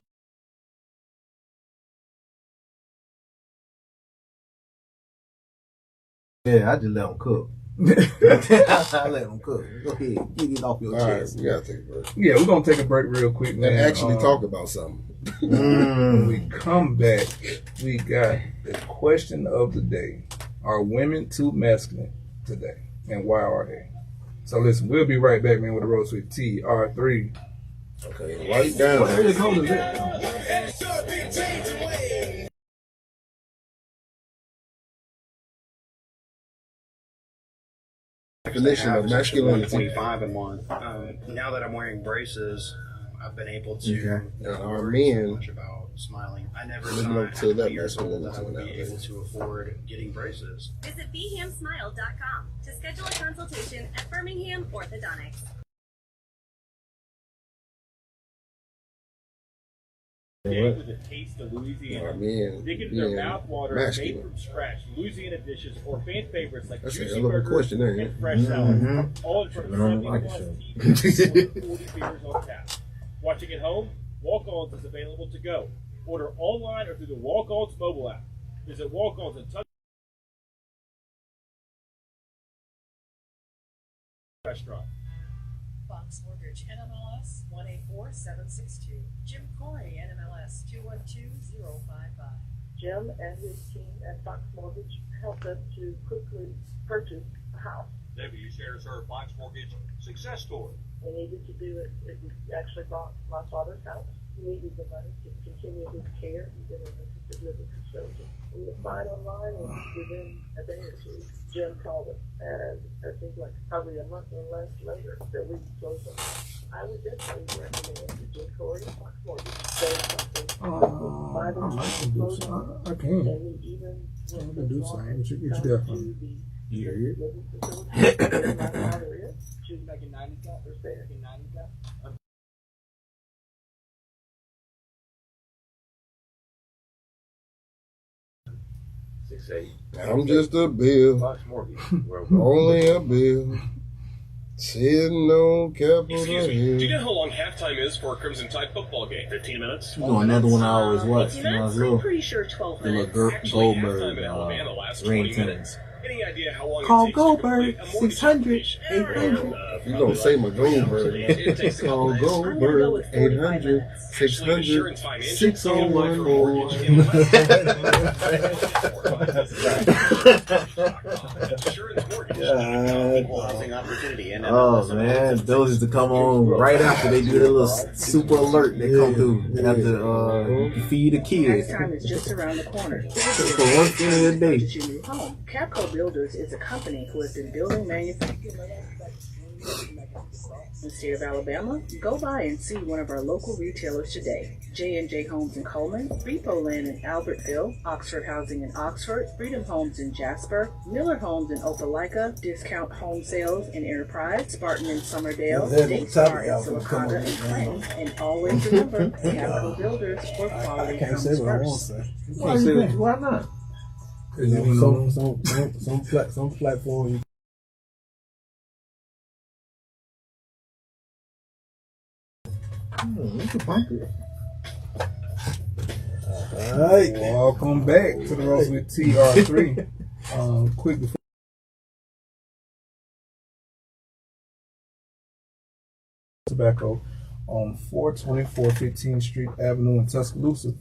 Yeah, I just let them cook. I let them cook. Go ahead, get it off your All right, chest. we gotta take a break. Yeah, we're gonna take a break real quick, man. And actually talk about something. When we come back, we got the question of the day. Are women too masculine today? And why are they? So listen, we'll be right back, man, with the Ropes with TR3. Okay, write down. What the hell is that? Definition of masculinity. 125 a month. Now that I'm wearing braces, I've been able to Our worry so men much about smiling. I never living thought up at to that 2 years old that I would be masculinity able to afford getting braces. Visit BeHamSmile.com to schedule a consultation at Birmingham Orthodontics. Dig with a taste of Louisiana. Dig into their mouthwater made from scratch, Louisiana dishes, or fan favorites like That's a juicy hell of a burgers question, ain't it? and fresh salads. All in front of 70 plus TVs, 40 beers on tap. Watching at home, Walk-Ons is available to go. Order online or through the Walk-Ons mobile app. Visit Walk-Ons and touch restaurant. Fox Mortgage, NMLS 184762. Jim Corey, NMLS 212055. Jim and his team at Fox Mortgage helped us to quickly purchase a house. Debbie shares her Fox Mortgage success story. We needed to do it. We actually bought my father's house. He needed the money to continue his care. He's in an assisted living facility. We applied online, and within a day or two, Jim called us. And I think like probably a month or less later that we closed on it. I would definitely recommend the Jim Corey and Fox Mortgage. Say something. I can. And we even I can do something. What you got for me? Yeah. Living facility where my father is. She was making 90 cap or making 90 cap. 6'8". I'm just a bill. Fox Mortgage. Only a bill. Sitting on Capitol Excuse me, do you Hill. know how long halftime is for a Crimson Tide football game? 15 minutes? You know, another one I always watch when I was little. Pretty sure 12 The minutes. little Actually, Goldberg halftime in Alabama lasts 20 ringtone. minutes. Any idea how long Call it takes Goldberg, to complete a mortgage 600, application? 800. You gonna say my Goldberg. It takes a Call couple days. Goldberg, 800, 600, Insurance financial 6014. Insurance mortgage. Equalizing opportunity. And Oh man, those used to come on right after they do the little super alert they come through. They have to feed a kid Halftime is just around the corner. for one thing a day. Purchase your new home. Capco Builders is a company who has been building manufacturing in the state of Alabama. Go by and see one of our local retailers today. J&J Homes in Coleman, Repo Land in Albertville, Oxford Housing in Oxford, Freedom Homes in Jasper, Miller Homes in Opelika, Discount Home Sales in Enterprise, Spartan in Summerdale, Daystar in Silicaca and Clinton, and always remember, Capco Builders for quality comes first. Why not? Some platforms. Alright. Welcome back to the Ropes with TR3. Quick before tobacco on 424 15th Street Avenue in Tuscaloosa.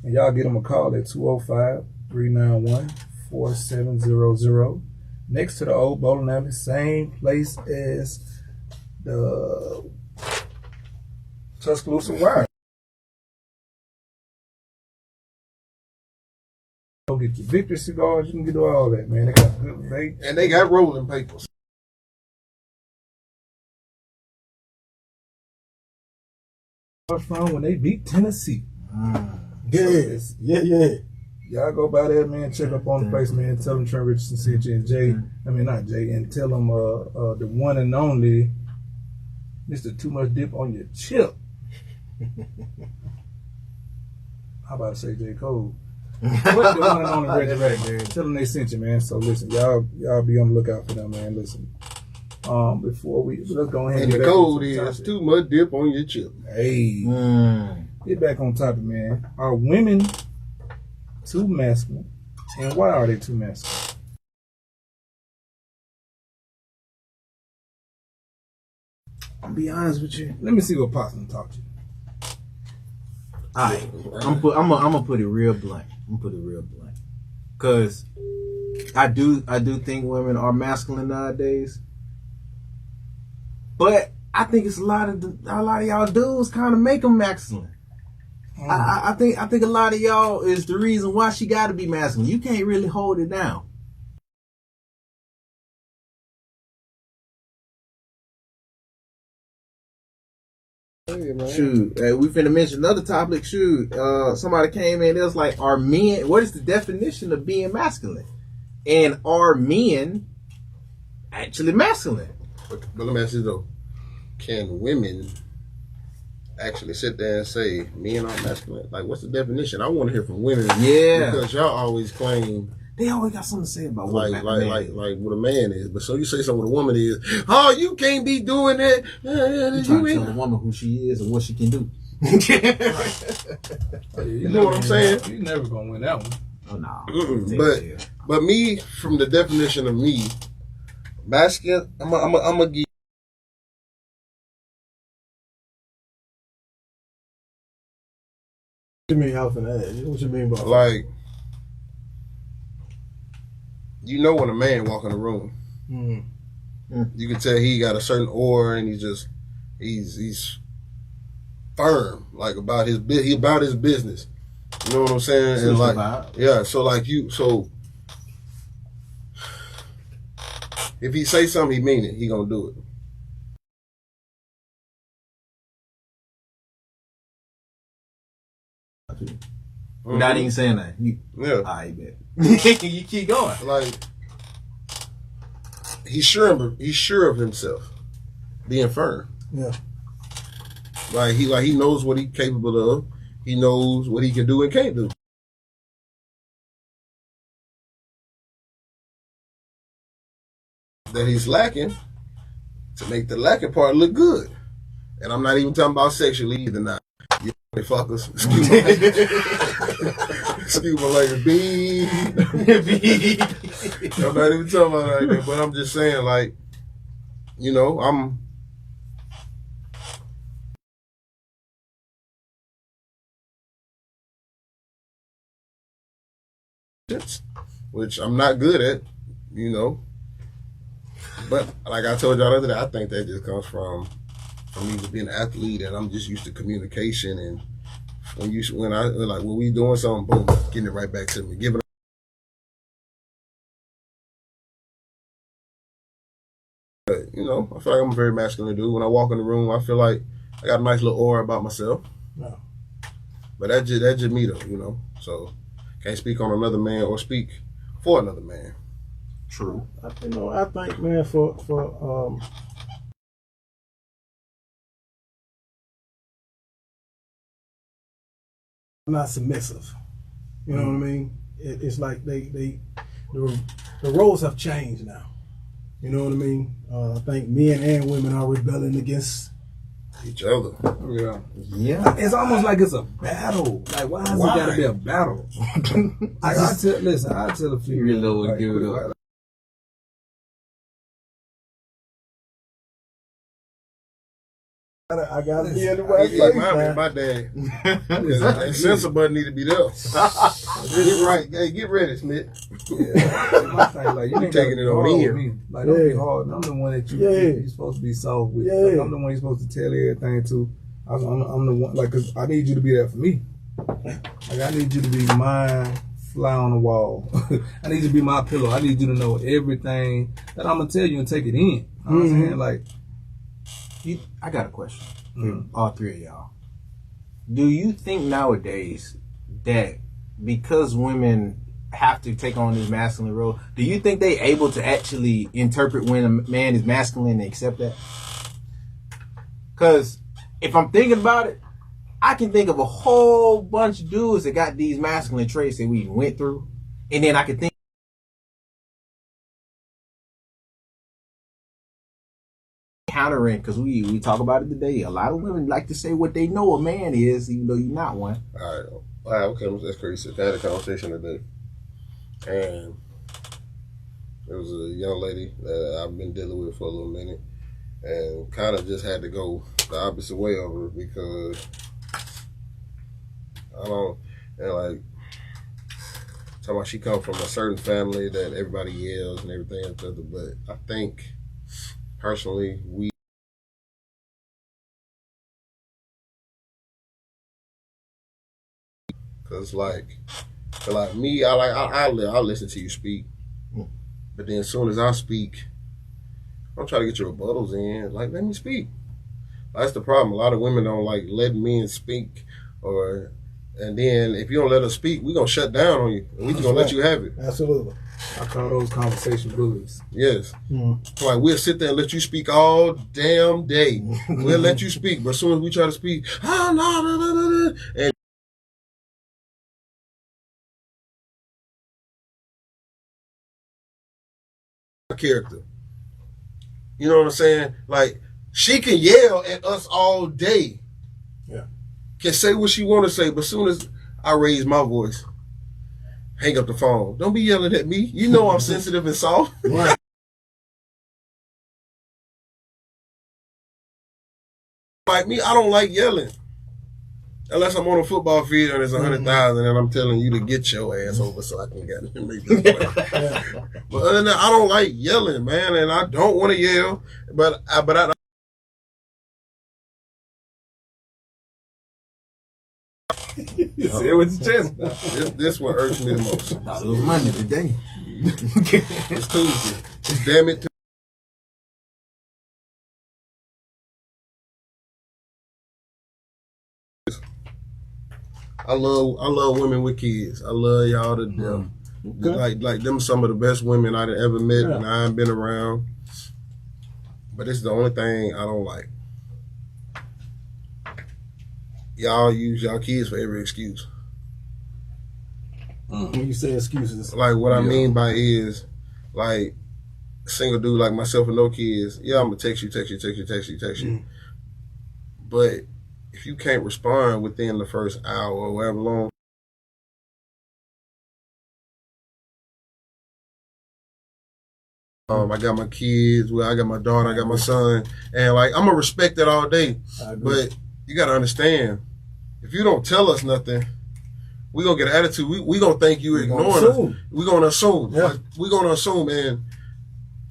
And y'all get them a call at 205-391-4700. Next to the old bowling alley, same place as the Tuscaloosa Wire. Go get your Victor cigars, you can get all that, man. They got good vape. And they got rolling papers. From when they beat Tennessee. Yeah. Y'all go by there, man. Check up on the place, man. Tell them Trent Richardson sent you and Jay. I mean, not Jay. And tell them the one and only Mr. Too Much Dip on Your Chip. How about to say J. Cole? What the one and only Reggie Rack, man. Tell them they sent you, man. So listen, y'all be on the lookout for them, man. Listen. Before let's go ahead and the code is Too Much Dip on Your Chip. Hey. Get back on topic, man. Are women too masculine? And why are they too masculine? I'll be honest with you. Let me see what Possum taught you. Alright. I'm gonna put it real blunt. Cause I do think women are masculine nowadays. But I think it's a lot of y'all dudes kind of make them masculine. I think a lot of y'all is the reason why she got to be masculine. You can't really hold it down. Shoot, we finna mention another topic. Shoot, somebody came in. It was like, are men? What is the definition of being masculine? And are men actually masculine? But let me ask you though: can women actually sit there and say men aren't masculine? Like, what's the definition? I want to hear from women. Yeah, because y'all always claim they always got something to say about what like what a man is. But so you say something what a woman is. Oh, you can't be doing that. You trying to tell the woman who she is and what she can do. You know what I'm saying? You're never gonna win that one. Oh no. But me, from the definition of me, masculine. I'm gonna give. What you mean out in that? What you mean by like? You know when a man walk in the room, you can tell he got a certain aura and he's firm, like about his business. You know what I'm saying? And like, yeah. So like so if he say something, he mean it. He gonna do it. Without even saying that. Yeah. I bet. You keep going. Like he's sure of himself, being firm. Yeah. Like he knows what he's capable of. He knows what he can do and can't do. That he's lacking to make the lacking part look good. And I'm not even talking about sexually either now. You fuckers. Excuse my language. I'm not even talking about that, like, but I'm just saying, like, you know, which I'm not good at, you know. But like I told y'all the other day, I think that just comes from me just being an athlete, and I'm just used to communication. And when we doing something, boom, getting it right back to me, giving. You know, I feel like I'm a very masculine dude. When I walk in the room, I feel like I got a nice little aura about myself. No. But that's just me though, you know. So can't speak on another man or speak for another man. True. I think man for not submissive. You know what I mean? It's like the roles have changed now. You know what I mean? I think men and women are rebelling against each other. Yeah. It's almost like it's a battle. Like, why has it got to be a battle? I tell a few. You really would give it up. I gotta be in the right place. My dad. That sensor button need to be there. Get right. Hey, get ready, Smith. Yeah. My thing, like, you ain't taking it on me. Like, don't be hard. I'm the one that you're supposed to be soft with. Like, I'm the one you're supposed to tell everything to. I'm the one, like, cause I need you to be there for me. Like, I need you to be my fly on the wall. I need you to be my pillow. I need you to know everything that I'm gonna tell you and take it in. You know what I'm saying? Like, I got a question for all three of y'all. Do you think nowadays that because women have to take on this masculine role, do you think they able to actually interpret when a man is masculine and accept that? Because if I'm thinking about it, I can think of a whole bunch of dudes that got these masculine traits that we went through, and then I can think countering, because we talk about it today. A lot of women like to say what they know a man is, even though you're not one. All right, okay, that's crazy. I had a conversation today, and there was a young lady that I've been dealing with for a little minute, and kind of just had to go the opposite way of her because I don't, and like, talking about she come from a certain family that everybody yells and everything else, but I think personally cause like me, I listen to you speak, but then as soon as I speak, I'm trying to get your rebuttals in. Like, let me speak. That's the problem. A lot of women don't like letting men speak, and then if you don't let us speak, we're gonna shut down on you. And we just gonna let you have it. Absolutely. I call those conversation bullies. Yes. Like, we'll sit there and let you speak all damn day. We'll let you speak, but as soon as we try to speak, and character. You know what I'm saying? Like, she can yell at us all day. Yeah. Can say what she want to say, but as soon as I raise my voice, hang up the phone. Don't be yelling at me. You know I'm sensitive and soft. Right. Like me, I don't like yelling. Unless I'm on a football field and there's 100,000 and I'm telling you to get your ass over so I can get it and make this play. But other than that, I don't like yelling, man, and I don't want to yell. But I You say it with your chest. This what irks me the most. It was Monday today. It's Tuesday. Damn it. I love women with kids. I love y'all to death. Okay. Like them some of the best women I've ever met and I've been around. But it's the only thing I don't like. Y'all use y'all kids for every excuse. When you say excuses, Like, what I mean by is, like, single dude like myself with no kids, yeah, I'm gonna text you. But if you can't respond within the first hour or however long, I got my kids, I got my daughter, I got my son, and like, I'm gonna respect that all day. But you gotta understand, if you don't tell us nothing, we gonna get an attitude. We gonna think you ignoring us. We gonna assume. Yeah. Like, we gonna assume,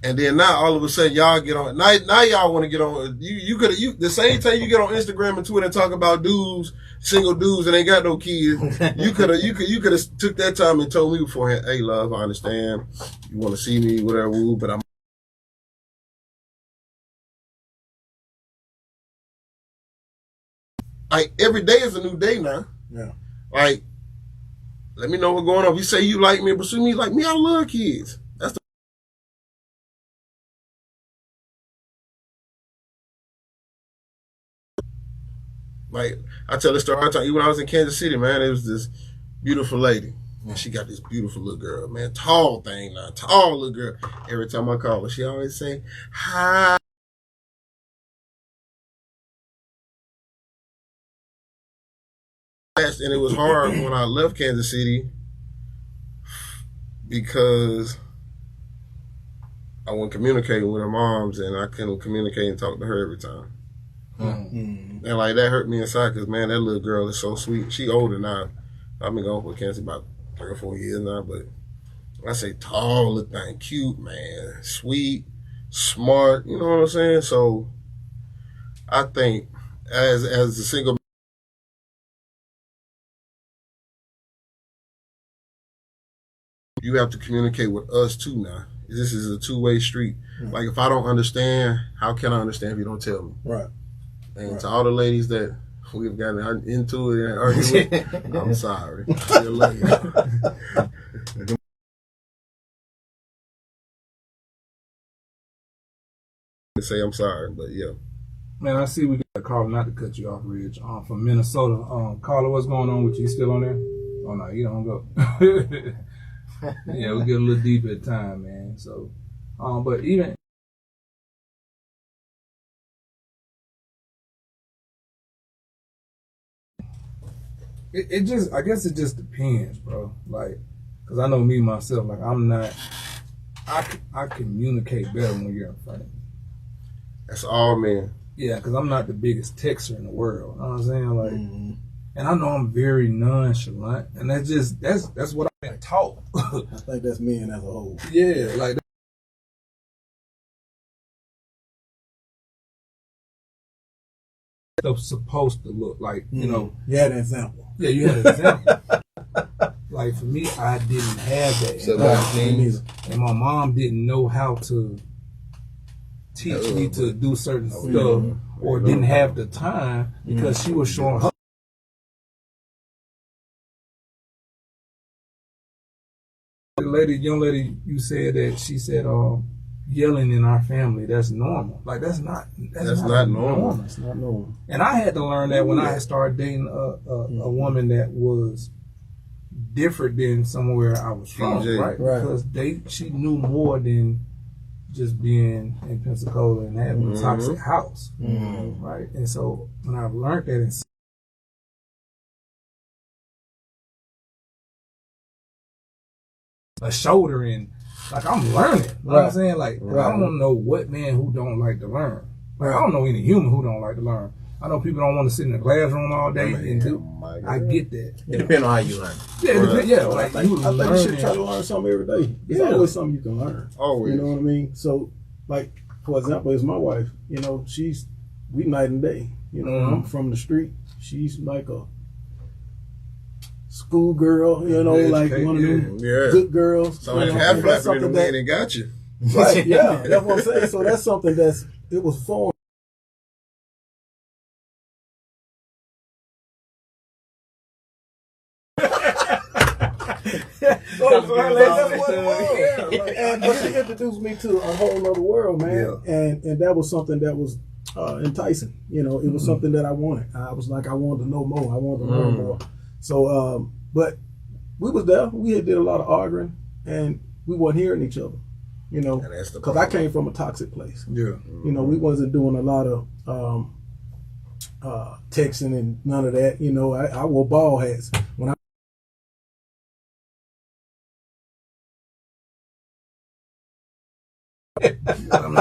and then now all of a sudden y'all get on. Now y'all want to get on. You the same time you get on Instagram and Twitter and talk about dudes, single dudes, and ain't got no kids. You could have took that time and told me beforehand. Hey, love, I understand. You want to see me, whatever, but I'm. Like, every day is a new day now. Yeah. Like, let me know what's going on. If you say you like me, pursue me like me, I love kids. That's the like, I tell this story all the time. Even when I was in Kansas City, man, it was this beautiful lady. And she got this beautiful little girl, man. Tall thing now. Tall little girl. Every time I call her, she always say, hi. And it was hard when I left Kansas City because I wasn't communicating with her moms and I couldn't communicate and talk to her every time. And like, that hurt me inside because, man, that little girl is so sweet. She older now. I've been going with Kansas about 3 or 4 years now, but I say tall little thing, cute, man, sweet, smart, you know what I'm saying? So I think as a single, you have to communicate with us too now. This is a two-way street. Like, if I don't understand, how can I understand if you don't tell me? Right. And to all the ladies that we've gotten into it and argued with, I'm sorry. Still love you. Say I'm sorry, but yeah. Man, I see we got a caller, not to cut you off, Ridge, from Minnesota. Caller, what's going on with you? You still on there? Oh, no, you don't go. Yeah, we get a little deep at time, man. So, but even... It just, I guess it just depends, bro. Like, because I know me, myself, like, I'm not... I communicate better when you're in front of me. That's all, man. Yeah, because I'm not the biggest texter in the world. You know what I'm saying? Like, and I know I'm very nonchalant, and that's what I've been taught. I think that's men as a whole. Yeah, like that's supposed to look like, you know. You had an example. Yeah, you had an example. Like for me, I didn't have that, and my mom didn't know how to teach me to do certain stuff, or didn't have the time because she was showing her. The young lady, you said that she said, yelling in our family, that's normal. Like that's not normal. It's not normal. And I had to learn that when I had started dating a woman that was different than somewhere I was from, right? Because she knew more than just being in Pensacola and having a toxic house, right? And so when I learned that, and a shoulder in, like I'm learning, you know what I'm saying? Like I don't know what man who don't like to learn. Like I don't know any human who don't like to learn. I know people don't want to sit in the classroom all day and do. I get that. It depends on how you learn. Yeah, it depends, yeah. Like I think you should try to learn something every day. There's always something you can learn. Always. You know what I mean? So, like for example, is my wife. You know, we night and day. You know, I'm from the street. She's like a school girl. You know, like one of them good girls. So you half flapping in the wind and got you. Right? Yeah, that's what I'm saying. So that's something it was formed. But she introduced me to a whole other world, man. And that was something that was enticing. You know, it was something that I wanted. I was like, I wanted to know more. I wanted to learn more. So, but we was there. We had did a lot of arguing, and we weren't hearing each other. You know, because I came from a toxic place. Yeah. You know, we wasn't doing a lot of texting and none of that. You know, I wore ball hats when I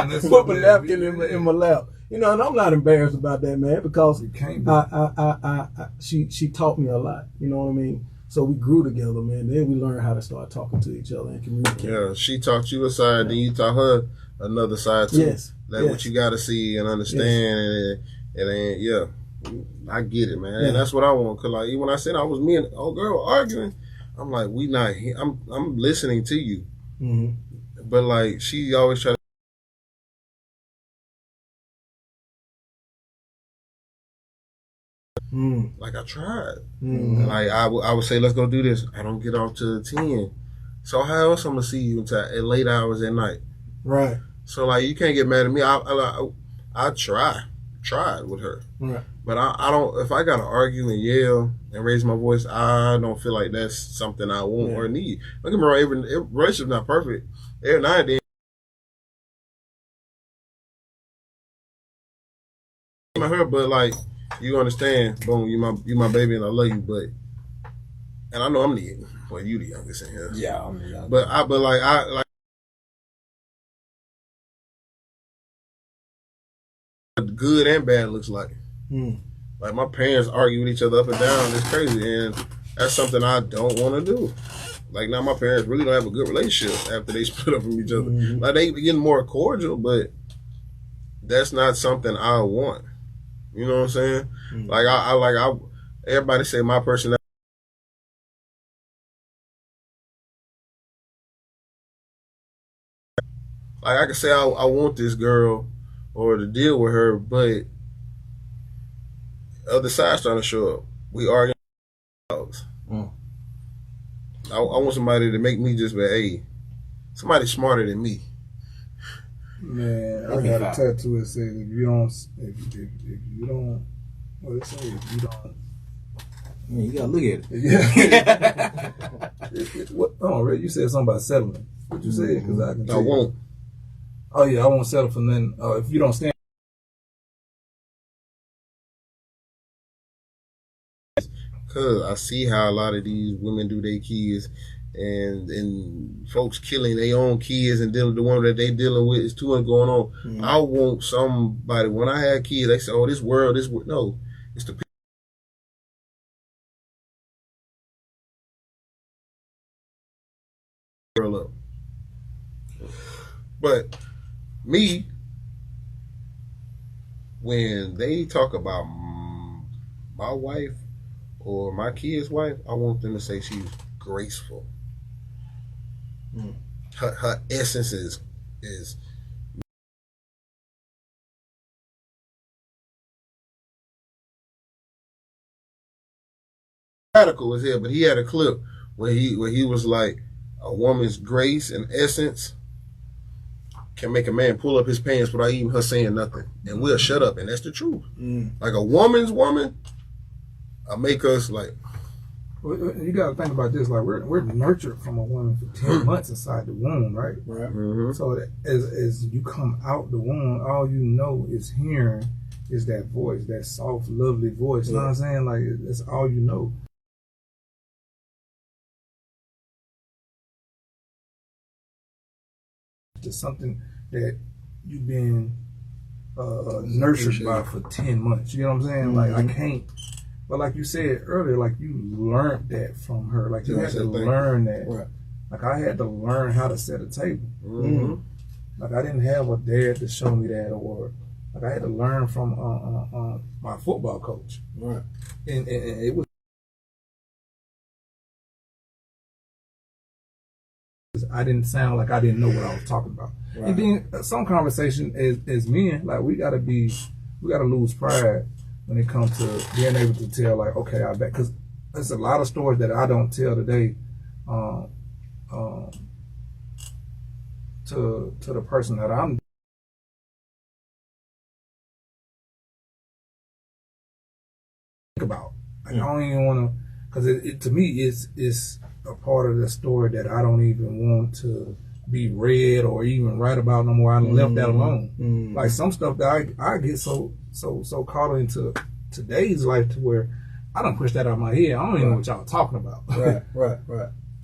mean, put a napkin in my lap. You know, and I'm not embarrassed about that, man, because she taught me a lot. You know what I mean? So we grew together, man. Then we learned how to start talking to each other and communicate. Yeah, she taught you a side, then you taught her another side too. Yes. Like what you got to see and understand, and I get it, man. And that's what I want. Cause like when I said I was me and old girl arguing, I'm like, we not here. I'm listening to you, but like she always try to. Like I tried. Like I would say, let's go do this. I don't get off till 10. So how else I'm gonna see you until at late hours at night? Right. So like you can't get mad at me. I tried with her. Right. But I don't. If I gotta argue and yell and raise my voice, I don't feel like that's something I want or need. Don't get me wrong. Every relationship's not perfect. Every now and then. Her, but like. You understand, boom, you my baby and I love you, but and I know I'm you the youngest in here. Yeah, I'm the youngest. But I good and bad looks like. Like my parents argue with each other up and down, it's crazy, and that's something I don't want to do. Like now my parents really don't have a good relationship after they split up from each other. Like they getting more cordial, but that's not something I want. You know what I'm saying? Like I everybody say my personality. Like I can say I want this girl or to deal with her, but other side's trying to show up. We arguing dogs. I want somebody to make me just be, hey, somebody smarter than me. Man, I got a tattoo that says if you don't, what it say? If you don't, you gotta look at it. Yeah. What? Oh, Red, you said something about settling. What you said? Because I can. I won't. Oh yeah, I won't settle for nothing. If you don't stand. Cause I see how a lot of these women do their kids, and folks killing their own kids and dealing the one that they dealing with is too much going on. I want somebody. When I had kids, they say, "Oh, this world." No, it's the people. World up. But me, when they talk about my wife or my kid's wife, I want them to say she's graceful. Her essence is radical as hell. But he had a clip where he was like, a woman's grace and essence can make a man pull up his pants without even her saying nothing, and we'll shut up, and that's the truth. Like a woman's woman, I make us like. You got to think about this. Like we're nurtured from a woman for 10 months inside the womb, right? Right. So as you come out the womb, all you know is hearing is that voice, that soft, lovely voice. You know what I'm saying? Like that's all you know. It's something that you've been nurtured by for 10 months. You know what I'm saying? Like I can't. But like you said earlier, like you learned that from her. Like you had to learn that. Right. Like I had to learn how to set a table. Like I didn't have a dad to show me that, or like I had to learn from my football coach. Right. And it was. I didn't sound like I didn't know what I was talking about. Right. And then some conversation as men, like we gotta lose pride when it comes to being able to tell, like, okay, I bet, because there's a lot of stories that I don't tell today to the person that I'm about. Like, I don't even want to, because it to me it's a part of the story that I don't even want to be read or even write about no more. I left that alone. Like some stuff that I get so caught into today's life to where I don't push that out of my head. I don't even know what y'all talking about. Right.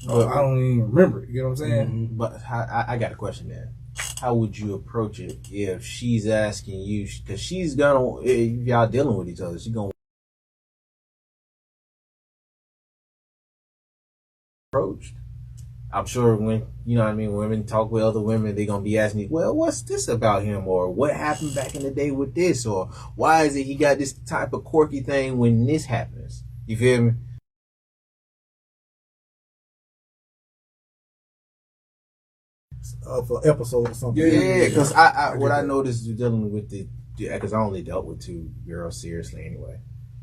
I don't even remember it. You know what I'm saying? But I got a question there. How would you approach it if she's asking you? Because she's gonna, if y'all dealing with each other, she's gonna approached. I'm sure when, you know what I mean, women talk with other women, they're going to be asking you, well, what's this about him? Or what happened back in the day with this? Or why is it he got this type of quirky thing when this happens? You feel me? For episode or something. Yeah, because I what I noticed dealing with because I only dealt with two girls seriously anyway.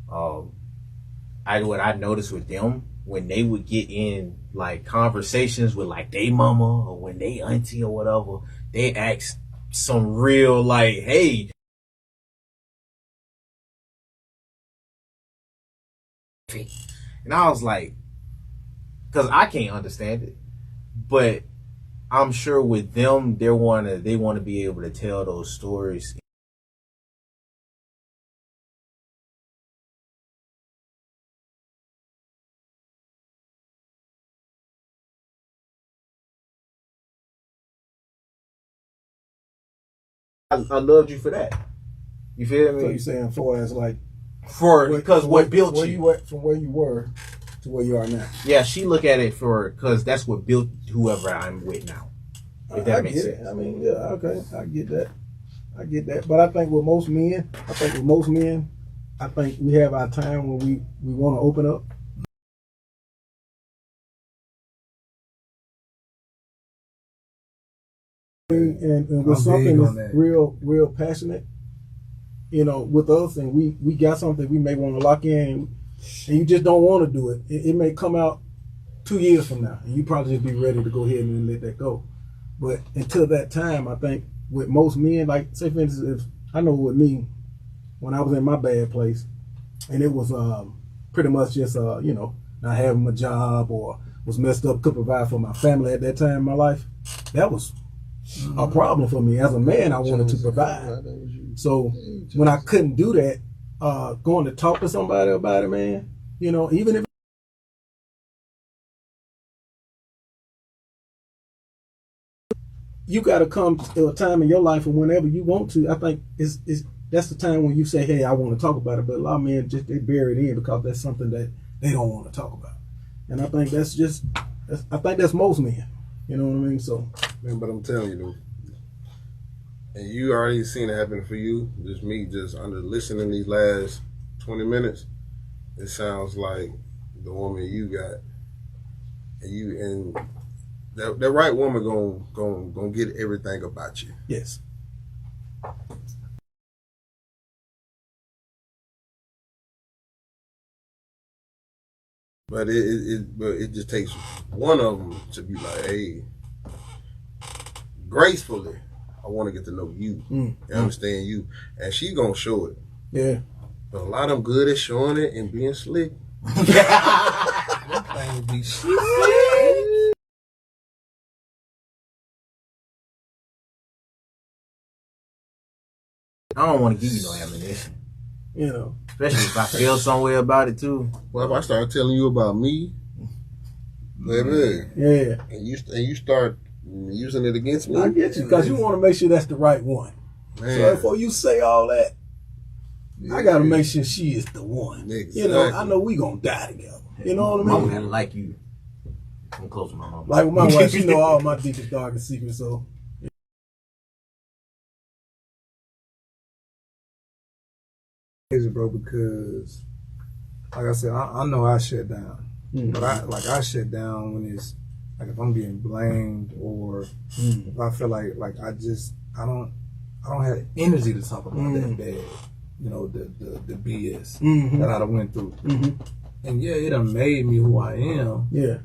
What I noticed with them, when they would get in like conversations with like they mama or when they auntie or whatever, they ask some real like, hey. And I was like, because I can't understand it, but I'm sure with them, they want to be able to tell those stories. I loved you for that. You feel me? So you saying for as like because what built where you went from where you were to where you are now. Yeah, she look at it because that's what built whoever I'm with now. If that makes sense. I mean, yeah, okay, I get that. But I think with most men, I think we have our time when we want to open up. And with something that's real passionate, you know, with us, and we got something we may want to lock in, and you just don't want to do it. It may come out 2 years from now, and you probably just be ready to go ahead and let that go. But until that time, I think with most men, like say for instance, if I know with me, when I was in my bad place, and it was pretty much just you know, not having a job or was messed up, couldn't provide for my family at that time in my life, that was a problem for me. As a man, I wanted to provide. So when I couldn't do that, going to talk to somebody about it, man, you know, even if you got to come to a time in your life or whenever you want to, I think that's the time when you say, hey, I want to talk about it. But a lot of men just, they bury it in because that's something that they don't want to talk about. And I think I think that's most men. You know what I mean? So, man, but I'm telling you, though, and you already seen it happen for you, just me, just under listening these last 20 minutes, it sounds like the woman you got, and that right woman gonna get everything about you. Yes. But it just takes one of them to be like, hey, gracefully, I want to get to know you and understand you, and she gonna show it. Yeah. But a lot of them good at showing it and being slick. That thing be slick. I don't want to give you no ammunition. You know. Especially if I feel some way about it too. Well, if I start telling you about me, baby, yeah, and you start using it against me, I get you, because you want to make sure that's the right one. Man. So before you say all that, I got to make sure she is the one. Exactly. You know, I know we gonna die together. You know what I mean? Mama gotta like you. I'm close to my mama. Like with my wife, she know all my deepest, darkest secrets. So. Crazy, bro, because like I said, I know I shut down, but I shut down when it's like if I'm getting blamed or if I feel like I don't have the energy to talk about that bad, you know, the BS that I done went through, and yeah, it done made me who I am. Yeah,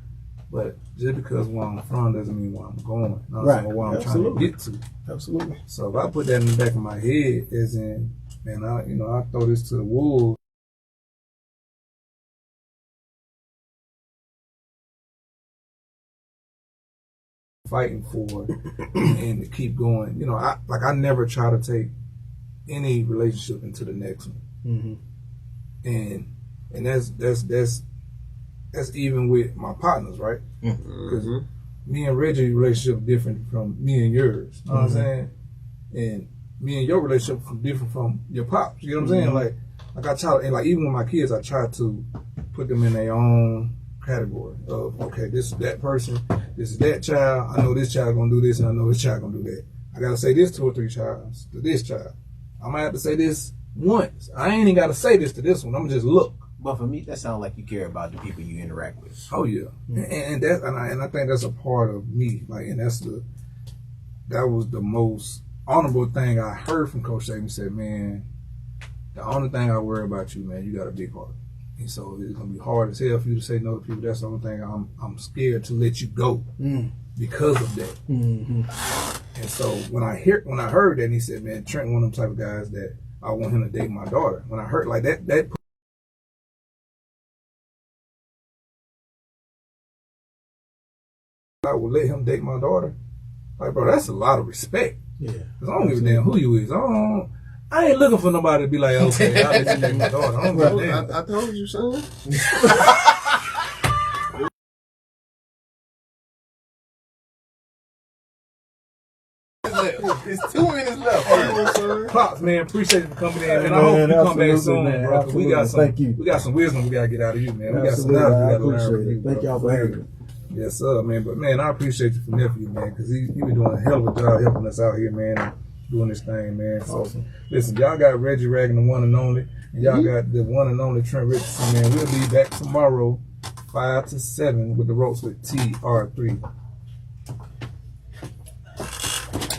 but just because where I'm from doesn't mean where I'm going. Right, where I'm trying to get to. Absolutely. So if I put that in the back of my head, as in, man, I throw this to the wolves. Fighting for and to keep going. You know, I never try to take any relationship into the next one. And that's even with my partners, right? Because me and Reggie's relationship is different from me and yours. You know what I'm saying? And me and your relationship is different from your pops. You know what I'm saying? Like I try, and like even with my kids, I try to put them in their own category of, okay, this is that person, this is that child. I know this child gonna do this, and I know this child gonna do that. I gotta say this 2 or 3 times to this child. I might have to say this once. I ain't even gotta say this to this one. I'm gonna just look. But for me, that sounds like you care about the people you interact with. Oh yeah, and I think that's a part of me. Like, and that was the most honorable thing I heard from Coach Saban. He said, "Man, the only thing I worry about you, man, you got a big heart. And so it's gonna be hard as hell for you to say no to people. That's the only thing I'm scared to let you go because of that." And so when I heard that, and he said, "Man, Trent, one of them type of guys that I want him to date my daughter." When I heard like that. I would let him date my daughter. Like, bro, that's a lot of respect. Yeah. Because I don't give a damn who you is. I ain't looking for nobody to be like, okay, I'll let you date my daughter. I don't give a damn. I told you, son. It's 2 minutes left. Pops, man, appreciate you for coming in, and I hope you come back soon, man, bro. We got some wisdom we gotta get out of you, man. We got some knowledge we gotta learn from you. Thank y'all for having me. Yes, sir, man. But man, I appreciate you for nephew, man, because he been doing a hell of a job helping us out here, man, and doing this thing, man. So, awesome. Listen, y'all got Reggie Raggin, the one and only, and y'all got the one and only Trent Richardson, man. We'll be back tomorrow, 5 to 7, with the Ropes with TR3.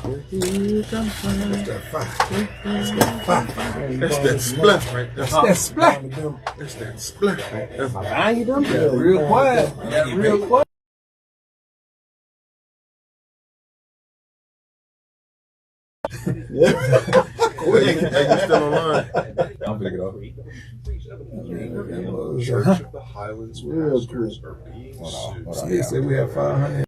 That's that fire. That's that fire. Man, That's that splat right there. That's that splat. That's that splat right there. Behind you, them. Got real quiet. Got real quiet. Hey, you still online? I'll pick it up. Church of the Highlands Real cool. are being They say we have 500.